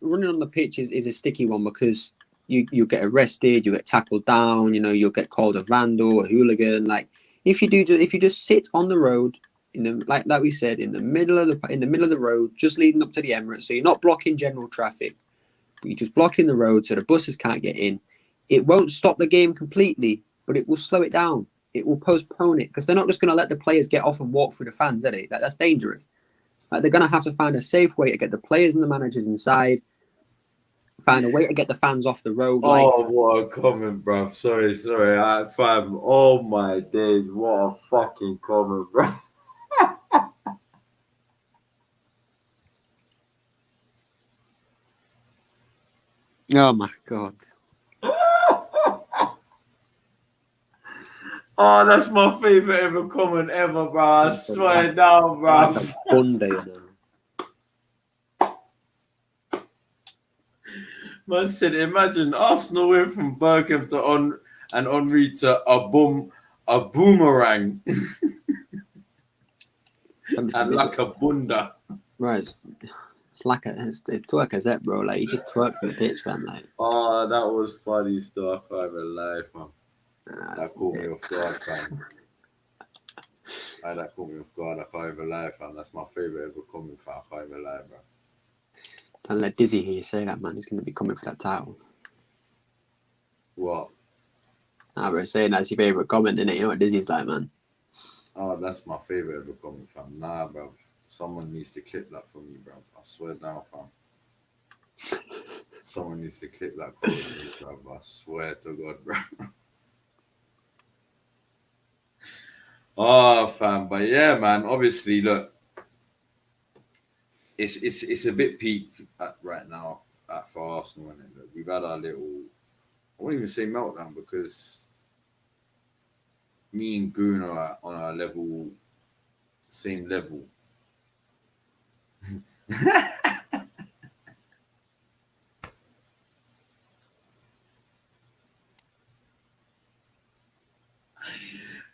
Speaker 2: running on the pitch is a sticky one because you get arrested, you get tackled down, you know, you'll get called a vandal, a hooligan. Like if you just sit on the road in the like we said in the middle of the road, just leading up to the Emirates, so you're not blocking general traffic, but you're just blocking the road so the buses can't get in. It won't stop the game completely, but it will slow it down. It will postpone it because they're not just going to let the players get off and walk through the fans, are they? That's dangerous. Like, they're going to have to find a safe way to get the players and the managers inside, find a way to get the fans off the road.
Speaker 1: Oh, what a comment, bro. Sorry. Fam, oh my days, what a fucking comment, bro.
Speaker 2: Oh my God.
Speaker 1: Oh, that's my favorite ever comment ever, bro. I swear down, bro. Man said, imagine Arsenal went from Bergkamp to Henry to a boomerang and like a bunda.
Speaker 2: Bro, it's like it's Twerkazette, bro. Like he just twerks in the pitch, man. Like,
Speaker 1: Oh, that was funny stuff. I even live, fam. That caught me off guard, fam. That caught me off guard. I can't even lie, fam. That's my favorite ever comment, fam. I can't even lie, bro.
Speaker 2: Don't let Dizzy hear you say that, man. He's going to be coming for that title.
Speaker 1: What?
Speaker 2: Nah, bro, saying that's your favourite comment, innit? You know what Dizzy's like, man?
Speaker 1: Oh, that's my favorite ever comment, fam. Nah, bro. Someone needs to clip that for me, bro. I swear down, fam. Someone needs to clip that quote for me, bro. I swear to God, bro. Oh, fam. But yeah, man. Obviously, look. It's a bit peak right now for Arsenal, and we've had our little, I won't even say meltdown, because me and Goon are on our level, same level.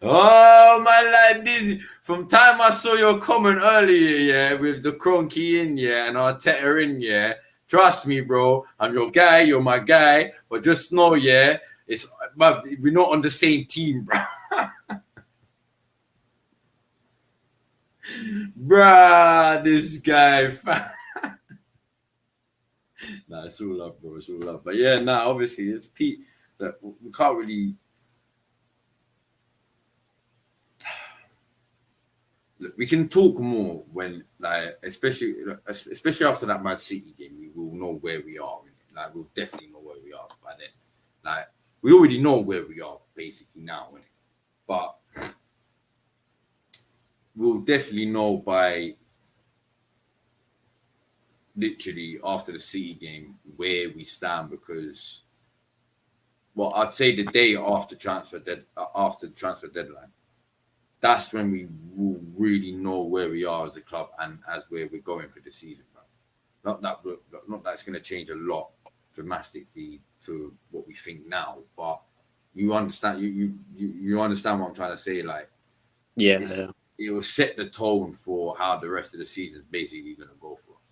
Speaker 1: Oh, man, like this. From time I saw your comment earlier, yeah, with the Cronky in, yeah, and Arteta in, yeah. Trust me, bro. I'm your guy. You're my guy. But just know, yeah, we're not on the same team, bro. Bruh, this guy. Nah, it's all up, bro. It's all up. But yeah, nah, obviously, it's Pete. Look, we can't really. Look, we can talk more when, like, especially after that Man City game, we will know where we are. Like, we'll definitely know where we are by then. Like, we already know where we are basically now, innit? But we'll definitely know by literally after the City game where we stand, because, well, I'd say the day after the transfer deadline. That's when we will really know where we are as a club and as where we're going for the season, bro. Not that it's going to change a lot dramatically to what we think now, but you understand. You understand what I'm trying to say. Like,
Speaker 2: Yeah.
Speaker 1: It will set the tone for how the rest of the season is basically going to go for us.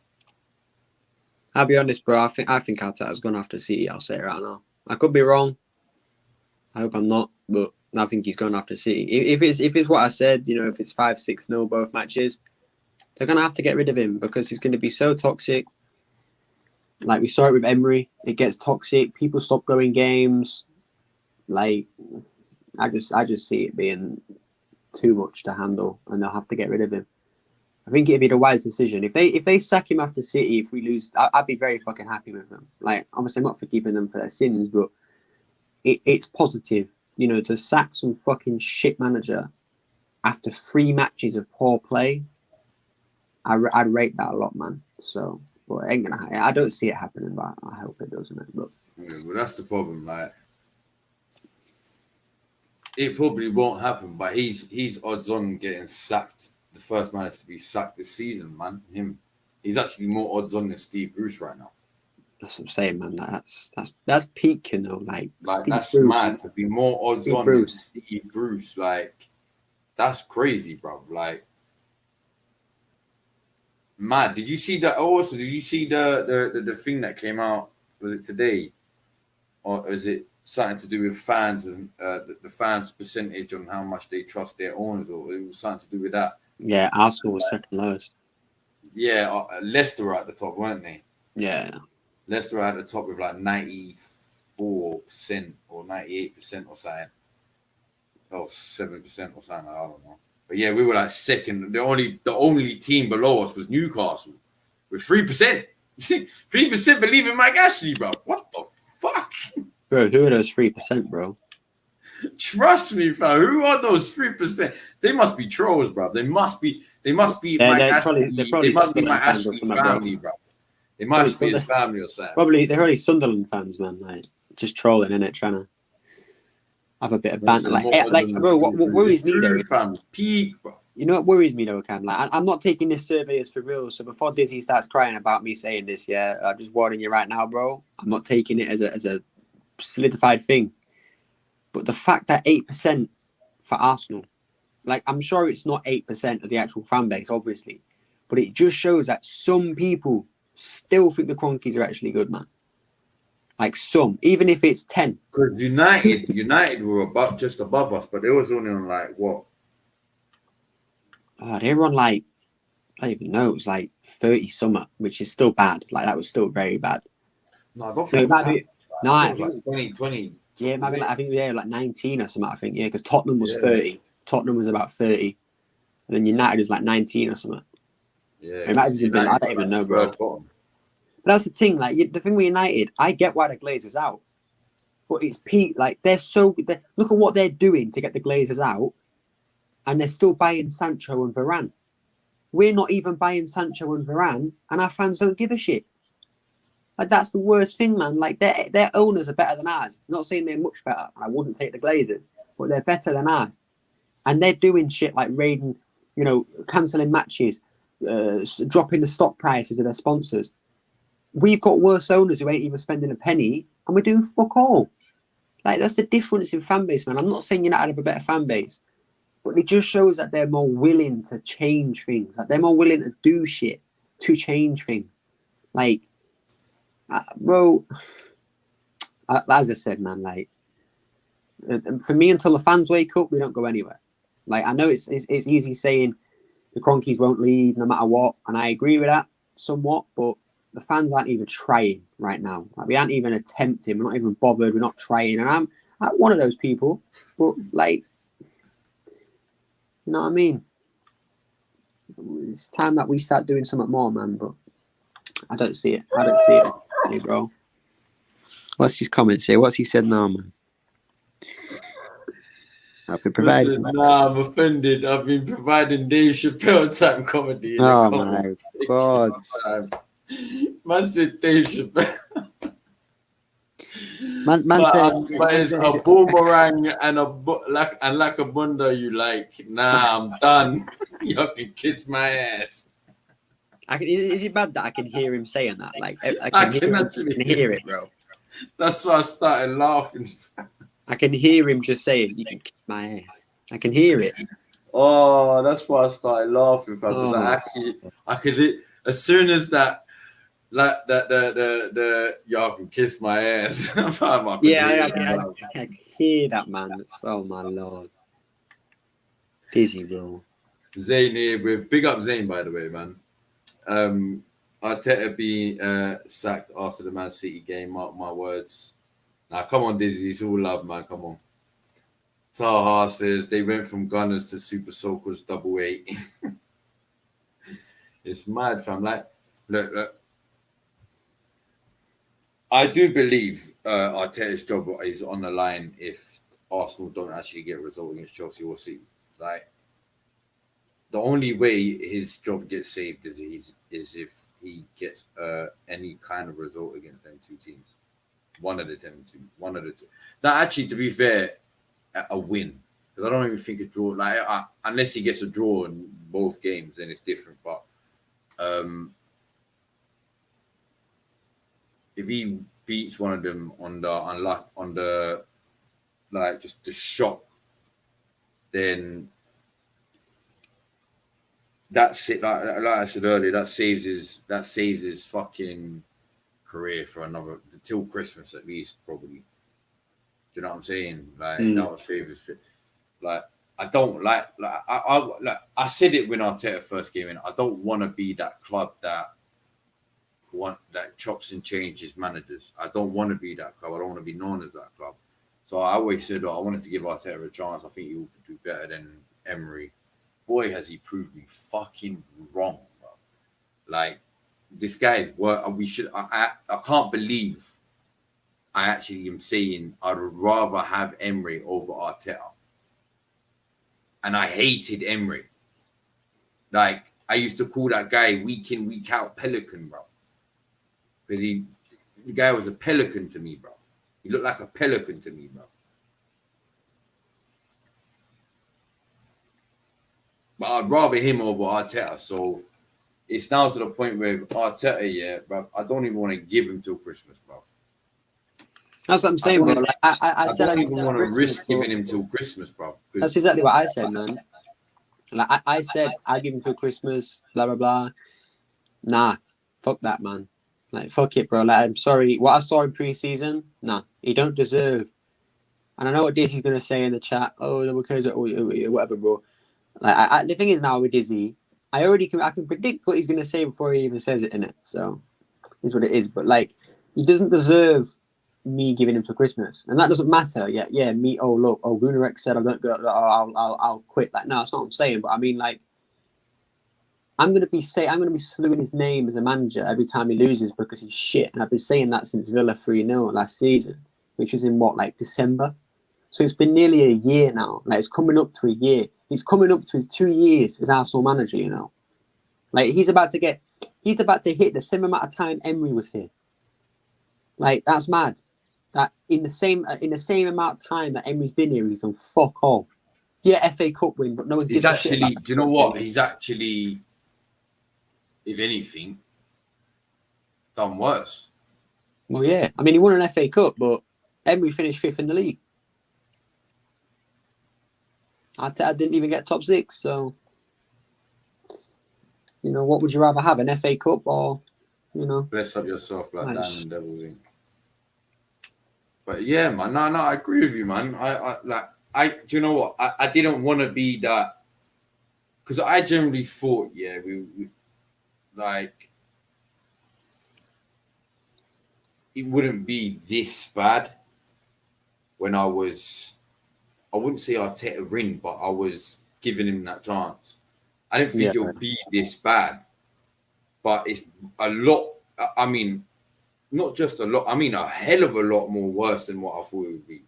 Speaker 2: I'll be honest, bro. I think Arteta's gone after City. I'll say it right now. I could be wrong. I hope I'm not, but I think he's gone after City. If it's what I said, you know, if it's 5-6-0 both matches, they're gonna have to get rid of him because he's going to be so toxic. Like we saw it with Emery, it gets toxic. People stop going games. Like I just see it being too much to handle, and they'll have to get rid of him. I think it'd be the wise decision if they sack him after City. If we lose, I'd be very fucking happy with them. Like obviously, I'm not forgiving them for their sins, but it's positive. You know, to sack some fucking shit manager after 3 matches of poor play, I'd rate that a lot, man. So, but it ain't gonna happen. I don't see it happening, but I hope it doesn't. But
Speaker 1: yeah, well, that's the problem. Like, it probably won't happen, but he's odds on getting sacked. The first manager to be sacked this season, man. He's actually more odds on than Steve Bruce right now.
Speaker 2: that's what I'm saying, man. That's peak, you know. Like
Speaker 1: that's
Speaker 2: Bruce,
Speaker 1: mad to be more odds on than Steve Bruce. Like, that's crazy, bro. Like, mad. Did you see that? Also, did you see the thing that came out? Was it today, or is it something to do with fans and the fans' percentage on how much they trust their owners, or it was something to do with that?
Speaker 2: Yeah, Arsenal was second lowest.
Speaker 1: Yeah, Leicester were at the top, weren't they?
Speaker 2: Yeah.
Speaker 1: Leicester were at the top with like 94% or 98% or something. Or 7% or something, I don't know. But yeah, we were like second. The only team below us was Newcastle with 3%. 3% believe in Mike Ashley, bro. What the fuck?
Speaker 2: Bro, who are those 3%, bro?
Speaker 1: Trust me, fam. Who are those 3%? They must be trolls, bro. They must be Mike Ashley. They must be Mike Ashley's family, bro. They must be his family or something.
Speaker 2: They're probably Sunderland fans, man. Like just trolling, innit? Trying to have a bit of banter. Like bro, what worries me though?
Speaker 1: Fam, peak, bro.
Speaker 2: You know what worries me though, Cam? Like, I'm not taking this survey as for real. So before Dizzy starts crying about me saying this, yeah, I'm just warning you right now, bro. I'm not taking it as a solidified thing. But the fact that 8% for Arsenal, like, I'm sure it's not 8% of the actual fan base, obviously, but it just shows that some people still think the Cronkies are actually good, man. Like some, even if it's 10.
Speaker 1: Because United were just above us, but they was only on like what?
Speaker 2: Oh, they were on like, I don't even know, it was like 30 something, which is still bad. Like, that was still very bad.
Speaker 1: No, I don't
Speaker 2: No,
Speaker 1: think
Speaker 2: it might be. No,
Speaker 1: I
Speaker 2: I
Speaker 1: think it was
Speaker 2: think,
Speaker 1: like 20.
Speaker 2: yeah, it might be like, I think they were like 19 or something, I think. Yeah, because Tottenham was
Speaker 1: Yeah.
Speaker 2: 30. Tottenham was about 30. And then United was like 19 or something.
Speaker 1: Yeah,
Speaker 2: It might have even been, I don't even know, bro. But that's the thing, like, the thing with United, I get why the Glazers out. But it's Pete, like, look at what they're doing to get the Glazers out. And they're still buying Sancho and Varane. We're not even buying Sancho and Varane, and our fans don't give a shit. Like, that's the worst thing, man. Like, their owners are better than ours. I'm not saying they're much better. I wouldn't take the Glazers, but they're better than ours. And they're doing shit like raiding, cancelling matches, dropping the stock prices of their sponsors. We've got worse owners who ain't even spending a penny, and we're doing fuck all. Like, that's the difference in fan base, man. I'm not saying United have a better fan base, but it just shows that they're more willing to change things. Like, they're more willing to do shit to change things. Like, bro, as I said, man, like, for me, until the fans wake up, we don't go anywhere. Like, I know it's easy saying the Cronkies won't leave no matter what, and I agree with that somewhat, but the fans aren't even trying right now. Like, we aren't even attempting. We're not even bothered. We're not trying. And I'm one of those people, but, like, you know what I mean? It's time that we start doing something more, man, but I don't see it. I don't see it, hey, bro. What's his comment say? What's he said now, man? I've been providing.
Speaker 1: I'm offended. I've been providing Dave Chappelle type comedy.
Speaker 2: Oh my God.
Speaker 1: Man said Dave Chappelle.
Speaker 2: Man said,
Speaker 1: but it's a boomerang and like a bunda you like. Nah, I'm done. You can kiss my ass.
Speaker 2: Is it bad that I can hear him saying that? Like, I can hear it, bro.
Speaker 1: That's why I started laughing.
Speaker 2: I can hear him just saying, "You can kiss my ass." I can hear it.
Speaker 1: Oh, that's why I started laughing, fam. Because I could, as soon as that, like the y'all can kiss my ass.
Speaker 2: I can hear that, man. Oh my Lord, dizzy, bro.
Speaker 1: Zayn here with big up Zayn, by the way, man. Arteta being sacked after the Man City game. Mark my words. Now, come on, Dizzy. It's all love, man. Come on. Taha says they went from Gunners to Super Soakers 88. It's mad, fam. Like, look. I do believe Arteta's job is on the line if Arsenal don't actually get a result against Chelsea or City. Like, the only way his job gets saved is if he gets any kind of result against them two teams. One of the two. Now, actually, to be fair, a win. Because I don't even think a draw, like, unless he gets a draw in both games, then it's different. But if he beats one of them on the like just the shock, then that's it. Like I said earlier, that saves his fucking career for another till Christmas at least, probably. Do you know what I'm saying? Like that would save his. Like, I don't like I said it when Arteta first came in. I don't want to be that club that chops and changes managers. I don't want to be that club. I don't want to be known as that club. So I always said, I wanted to give Arteta a chance. I think he will do better than Emery. Boy, has he proved me fucking wrong, bro. Like, this guy is work. I can't believe I actually am saying I'd rather have Emery over Arteta. And I hated Emery. Like, I used to call that guy week in, week out Pelican, bro. Because the guy was a pelican to me, bro. He looked like a pelican to me, bro. But I'd rather him over Arteta. So it's now to the point where Arteta, bro, I don't even want to give him till Christmas, bro.
Speaker 2: That's what I'm saying, bro. Like, I said,
Speaker 1: don't
Speaker 2: I
Speaker 1: even want to risk giving him till Christmas, bro.
Speaker 2: That's exactly what I said, man. Like I said, I give him till Christmas, blah blah blah. Nah, fuck that, man. Like, fuck it, bro. Like, I'm sorry. What I saw in pre-season, nah, he don't deserve. And I know what Dizzy's gonna say in the chat. Oh, because whatever, bro. Like, the thing is now with Dizzy, I can predict what he's gonna say before he even says it in it. So, is what it is. But like, he doesn't deserve me giving him till Christmas, and that doesn't matter. Yeah. Me. Oh look. Oh, Gunarek said I don't go. I'll quit. Like, no, that's not what I'm saying. But I mean, like, I'm gonna be slewing his name as a manager every time he loses because he's shit. And I've been saying that since Villa 3-0 last season, which was in December. So it's been nearly a year now. Like, it's coming up to a year. He's coming up to his 2 years as Arsenal manager. You know, like he's about to hit the same amount of time Emery was here. Like, that's mad. That in the same amount of time that Emery's been here, he's done fuck all. Yeah, FA Cup win, but no one gives a shit.
Speaker 1: Do you know what? He's actually, if anything, done worse.
Speaker 2: Well, yeah. I mean, he won an FA Cup, but Emery finished 5th in the league. I didn't even get top 6, so, you know, what would you rather have, an FA Cup or, you know?
Speaker 1: Bless up yourself, Black
Speaker 2: Nice.
Speaker 1: Diamond Devil. But yeah, man, no, I agree with you, man. Do you know what? I didn't want to be that, because I generally thought, yeah, we like, it wouldn't be this bad when I wouldn't say Arteta in, but I was giving him that chance. I didn't think it would be this bad, but it's a lot. I mean, not just a lot. I mean, a hell of a lot more worse than what I thought it would be.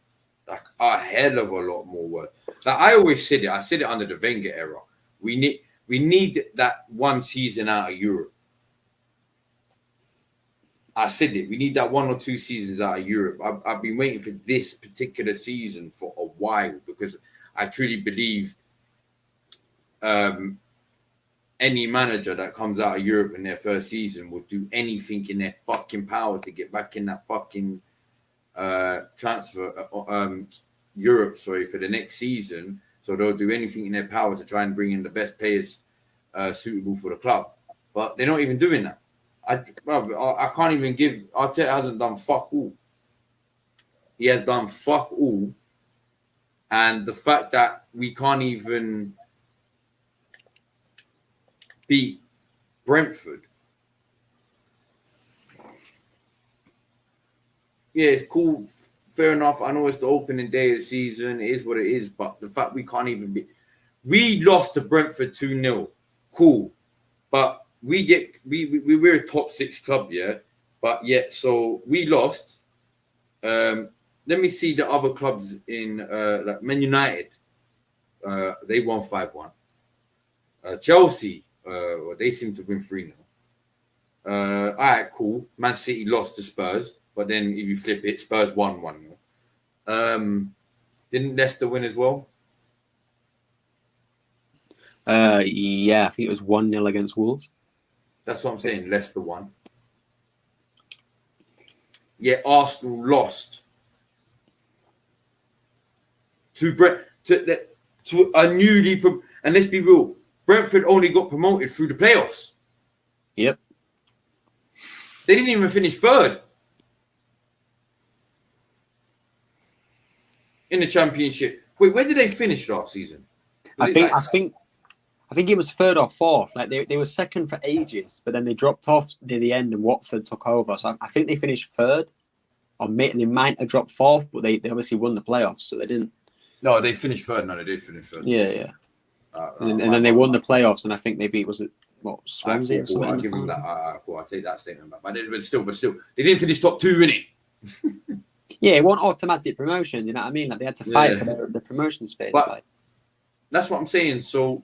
Speaker 1: Like, a hell of a lot more worse. Like, I always said it. I said it under the Wenger era. We need that one season out of Europe. I said it. We need that 1 or 2 seasons out of Europe. I've been waiting for this particular season for a while because I truly believed any manager that comes out of Europe in their first season would do anything in their fucking power to get back in that fucking Europe, for the next season. So they'll do anything in their power to try and bring in the best players suitable for the club. But they're not even doing that. I can't even give. Arteta hasn't done fuck all. He has done fuck all. And the fact that we can't even beat Brentford. Yeah, it's cool. Fair enough. I know it's the opening day of the season. It is what it is. But the fact we can't even beat. We lost to Brentford 2-0. Cool. But we're a top 6 club, yeah. But yet, so we lost. Let me see the other clubs in like Man United. They won 5-1. Chelsea, they seem to win 3-0. All right, cool. Man City lost to Spurs, but then if you flip it, Spurs won 1-0. Didn't Leicester win as well?
Speaker 2: Yeah, I think it was 1-0 against Wolves.
Speaker 1: That's what I'm saying. Leicester won. Yeah, Arsenal lost to a newly and let's be real, Brentford only got promoted through the playoffs.
Speaker 2: Yep.
Speaker 1: They didn't even finish 3rd in the Championship. Wait, where did they finish last season?
Speaker 2: I think it was 3rd or 4th. Like they were 2nd for ages, but then they dropped off near the end, and Watford took over. So I think they finished 3rd, or they might have dropped 4th, but they obviously won the playoffs, so they didn't.
Speaker 1: No, they finished 3rd. No, they did finish 3rd.
Speaker 2: Yeah. And then they won the playoffs, and I think they beat Swansea or something.
Speaker 1: I'll give them that. Cool, I'll take that statement back. But still, they didn't finish top 2, innit?
Speaker 2: Yeah, it wasn't automatic promotion. You know what I mean? Like they had to fight for the promotion space.
Speaker 1: But that's what I'm saying. So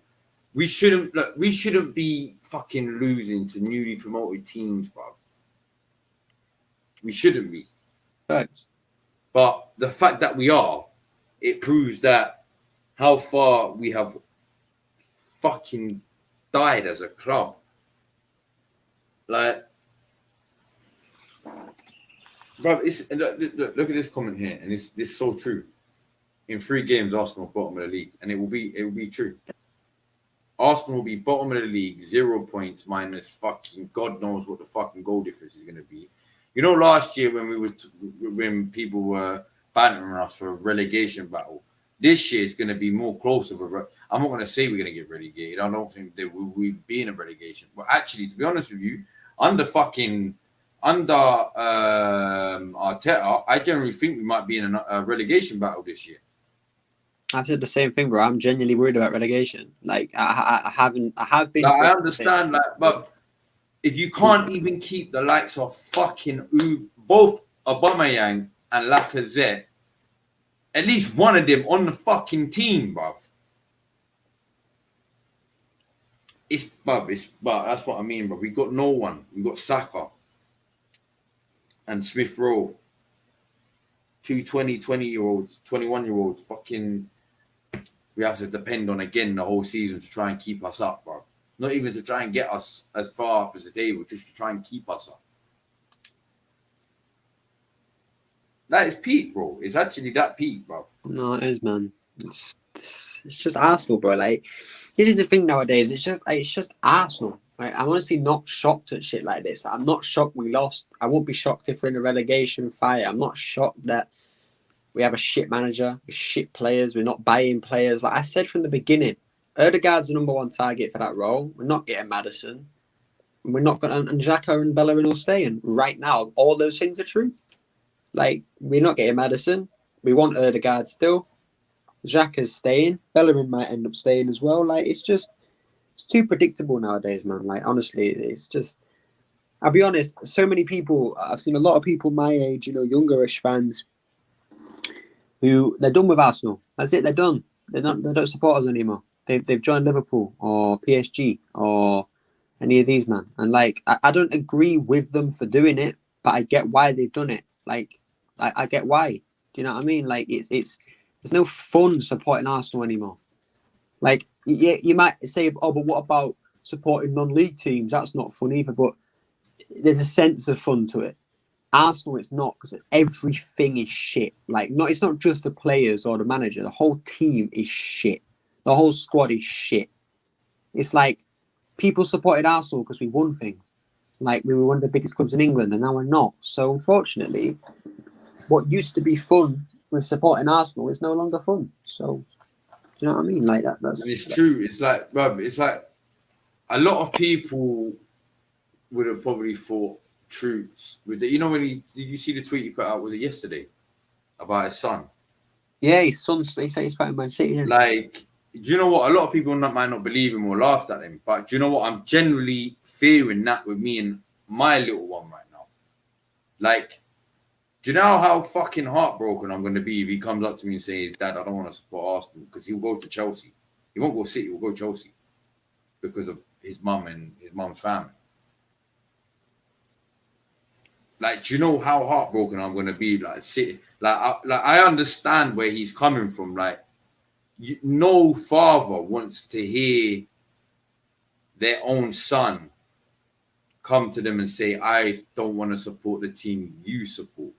Speaker 1: we shouldn't be fucking losing to newly promoted teams, bro. We shouldn't be.
Speaker 2: Thanks.
Speaker 1: But the fact that we are, it proves that how far we have fucking died as a club. Like, bro, look at this comment here, and this is so true. In 3 games, Arsenal bottom of the league, and it will be true. Arsenal will be bottom of the league, 0 points minus fucking God knows what the fucking goal difference is going to be. You know, last year when people were bantering us for a relegation battle, this year is going to be more close of a. I'm not going to say we're going to get relegated. I don't think that we'll be in a relegation. But actually, to be honest with you, under Arteta, I generally think we might be in a relegation battle this year.
Speaker 2: I've said the same thing, bro. I'm genuinely worried about relegation. Like I have been.
Speaker 1: Like, I understand, like, but if you can't even keep the likes of fucking both Aubameyang and Lacazette, at least one of them on the fucking team, bruv. But that's what I mean, bro. We got no one. We got Saka and Smith Rowe. 2 20-year-olds, 21-year-olds, fucking. We have to depend on again the whole season to try and keep us up, bro. Not even to try and get us as far up as the table, just to try and keep us up. That is peak, bro. It's actually that peak, bro.
Speaker 2: No, it is, man. It's just Arsenal, bro. Like, here's the thing nowadays. It's just Arsenal. Like, I'm honestly not shocked at shit like this. Like, I'm not shocked we lost. I won't be shocked if we're in a relegation fight. I'm not shocked that we have a shit manager, shit players. We're not buying players. Like I said from the beginning, Ødegaard's the number 1 target for that role. We're not getting Maddison. We're not going to, and Xhaka and Bellerin will stay. And right now, all those things are true. Like, we're not getting Maddison. We want Ødegaard still. Xhaka's staying. Bellerin might end up staying as well. Like, it's too predictable nowadays, man. Like, honestly, it's just, I'll be honest, so many people, I've seen a lot of people my age, you know, youngerish fans, who they're done with Arsenal. That's it, they're done. They don't support us anymore. They've joined Liverpool or PSG or any of these, man. And like, I don't agree with them for doing it, but I get why they've done it. Like, I get why. Do you know what I mean? Like, it's there's no fun supporting Arsenal anymore. Like, yeah, you might say, oh, but what about supporting non-league teams? That's not fun either. But there's a sense of fun to it. Arsenal, it's not, because everything is shit. Like, it's not just the players or the manager. The whole team is shit. The whole squad is shit. It's like people supported Arsenal because we won things. Like, we were one of the biggest clubs in England, and now we're not. So, unfortunately, what used to be fun with supporting Arsenal is no longer fun. So, do you know what I mean? Like that. That's.
Speaker 1: And it's true. It's like, bruv, it's like a lot of people would have probably thought Troops with the, you know, did you see the tweet he put out? Was it yesterday about his son?
Speaker 2: Yeah, his son. He said he's playing Man City. Yeah.
Speaker 1: Like, do you know what? A lot of people might not believe him or laughed at him, but do you know what? I'm generally fearing that with me and my little one right now. Like, do you know how fucking heartbroken I'm going to be if he comes up to me and says, "Dad, I don't want to support Arsenal," because he'll go to Chelsea. He won't go City. He'll go Chelsea because of his mum and his mum's family. Like, do you know how heartbroken I'm going to be? Like, City. I understand where he's coming from. Like, no father wants to hear their own son come to them and say, "I don't want to support the team you support."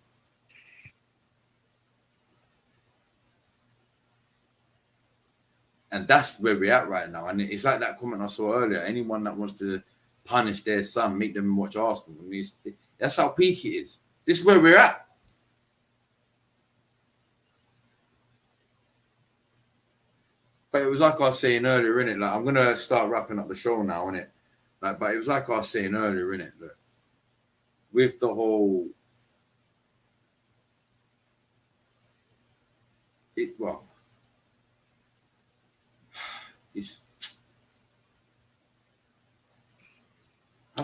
Speaker 1: And that's where we're at right now. And it's like that comment I saw earlier. Anyone that wants to punish their son, make them watch Arsenal. That's how peak it is. This is where we're at. But it was like I was saying earlier, innit? Like, I'm going to start wrapping up the show now, innit? Like, but it was like I was saying earlier, innit? Look, with the whole...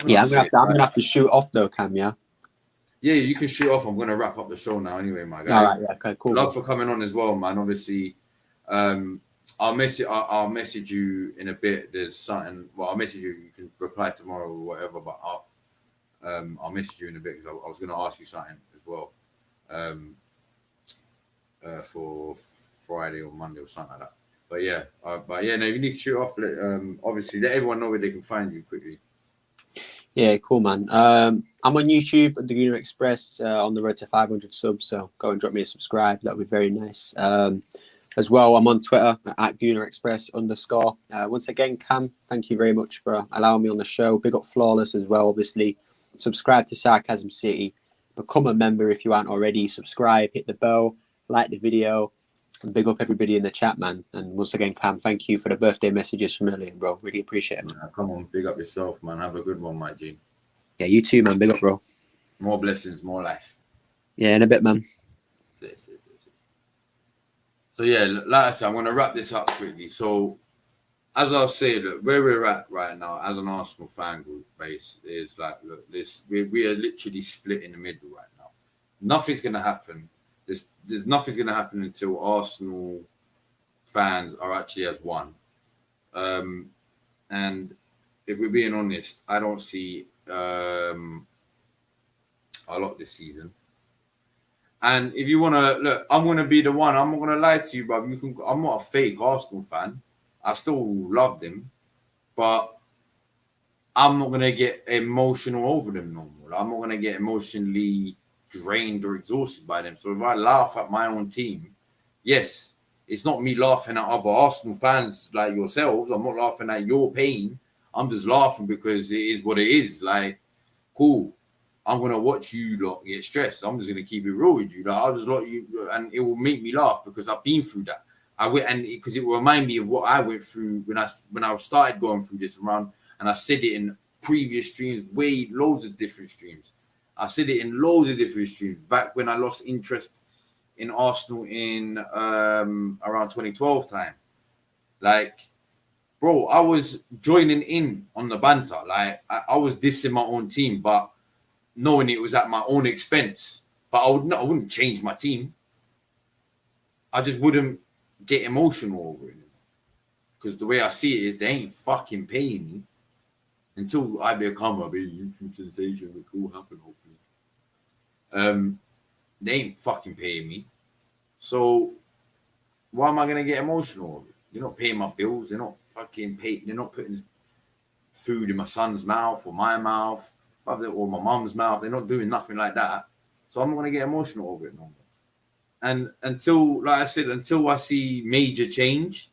Speaker 2: Yeah, I'm gonna have to shoot off though, Cam. Yeah.
Speaker 1: Yeah, you can shoot off. I'm gonna wrap up the show now, anyway, my guy.
Speaker 2: All right. Yeah. Okay. Cool.
Speaker 1: Love for coming on as well, man. Obviously, I'll message you in a bit. There's something. Well, I'll message you. You can reply tomorrow or whatever. But I'll message you in a bit because I was gonna ask you something as well. For Friday or Monday or something like that. But yeah, no, you need to shoot off. Obviously, let everyone know where they can find you quickly.
Speaker 2: Yeah, cool, man. I'm on YouTube at the Gooner Express on the road to 500 subs, so go and drop me a subscribe. That would be very nice. As well, I'm on Twitter at Gooner Express _. Once again, Cam, thank you very much for allowing me on the show. Big up Flawless as well, obviously. Subscribe to Sarcasm City. Become a member if you aren't already. Subscribe, hit the bell, like the video, and big up everybody in the chat, man. And once again, Cam, thank you for the birthday messages from earlier, bro. Really appreciate it, man.
Speaker 1: Nah, come on, big up yourself, man. Have a good one, my G.
Speaker 2: Yeah, you too, man. Big up, bro.
Speaker 1: More blessings, more life.
Speaker 2: Yeah, in a bit, man.
Speaker 1: So yeah, like I said, I'm gonna wrap this up quickly. So as I was saying, look, where we're at right now as an Arsenal fan group base is like, look, we are literally split in the middle right now. Nothing's gonna happen. There's nothing's gonna happen until Arsenal fans are actually as one. And if we're being honest, I don't see a lot this season. And if you want to look, I'm going to be the one. I'm not going to lie to you, bro. I'm not a fake Arsenal fan. I still love them, but I'm not going to get emotional over them no more. I'm not going to get emotionally drained or exhausted by them. So if I laugh at my own team, yes, it's not me laughing at other Arsenal fans like yourselves. I'm not laughing at your pain. I'm just laughing because it is what it is. Like, cool. I'm gonna watch you lot get stressed. I'm just gonna keep it real with you. Like, I'll just let you, and it will make me laugh because I've been through that. I went and because it will remind me of what I went through when I started going through this round, and I said it in previous streams, loads of different streams. I said it in loads of different streams back when I lost interest in Arsenal in around 2012 time. Like, bro, I was joining in on the banter. Like, I was dissing my own team, but knowing it was at my own expense. But I wouldn't change my team. I just wouldn't get emotional over it. Because the way I see it is they ain't fucking paying me until I become a big YouTube sensation, which will happen hopefully. They ain't fucking paying me. So why am I gonna get emotional over it? They're not paying my bills, they're not fucking paying, they're not putting food in my son's mouth or my mouth or my mom's mouth. They're not doing nothing like that. So I'm not going to get emotional over it no more. And until, like I said, until I see major change,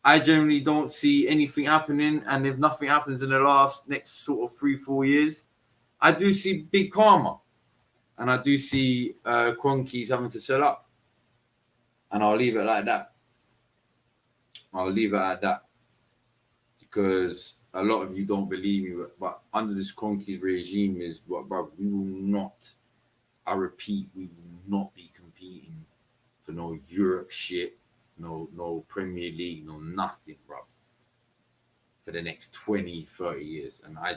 Speaker 1: I generally don't see anything happening. And if nothing happens in the next sort of 3-4 years, I do see big karma. And I do see Cronkies having to sell up. And I'll leave it like that. I'll leave it at that. Because a lot of you don't believe me, but under this Cronkies regime is what, bro, we will not, I repeat, we will not be competing for no Europe shit, no Premier League, no nothing, bro, for the next 20, 30 years. And I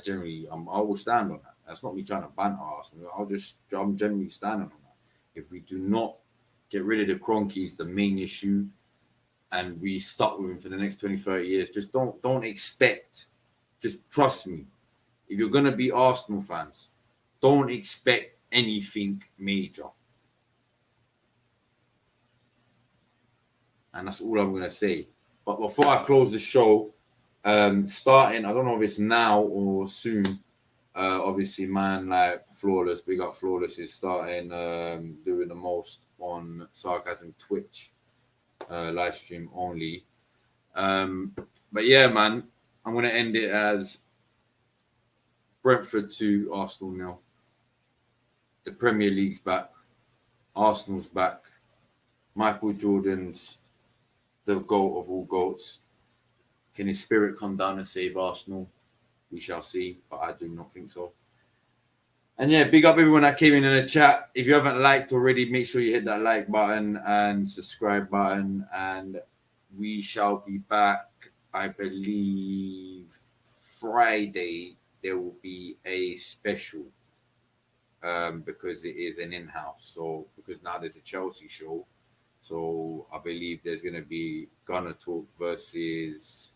Speaker 1: will stand on that. That's not me trying to banter Arsenal. I'm generally standing on that. If we do not get rid of the Cronkies, the main issue, and we stuck with him for the next 20, 30 years, just don't expect, just trust me. If you're going to be Arsenal fans, don't expect anything major. And that's all I'm going to say. But before I close the show, starting, I don't know if it's now or soon, obviously, man, like Flawless, big up Flawless, is starting doing the most on Sarcasm Twitch, live stream only. But yeah, man, I'm going to end it as Brentford 2, Arsenal 0. The Premier League's back. Arsenal's back. Michael Jordan's the GOAT of all GOATs. Can his spirit come down and save Arsenal? We shall see, but I do not think so. And yeah, big up everyone that came in the chat. If you haven't liked already, make sure you hit that like button and subscribe button. And we shall be back, I believe, Friday. There will be a special because it is an in-house. So because now there's a Chelsea show. So I believe there's going to be Gunner Talk versus...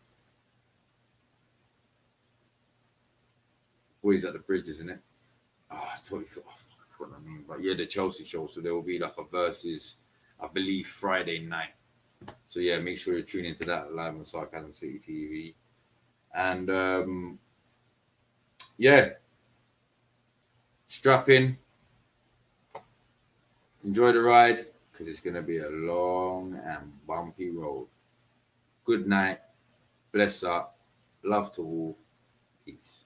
Speaker 1: Boys at the Bridge, isn't it? Oh, I totally forgot what I mean. But yeah, the Chelsea show. So there will be like a versus, I believe, Friday night. So yeah, make sure you tune into that live on Sarcasm City TV. And yeah, strap in, enjoy the ride, because it's gonna be a long and bumpy road. Good night, bless up, love to all, peace.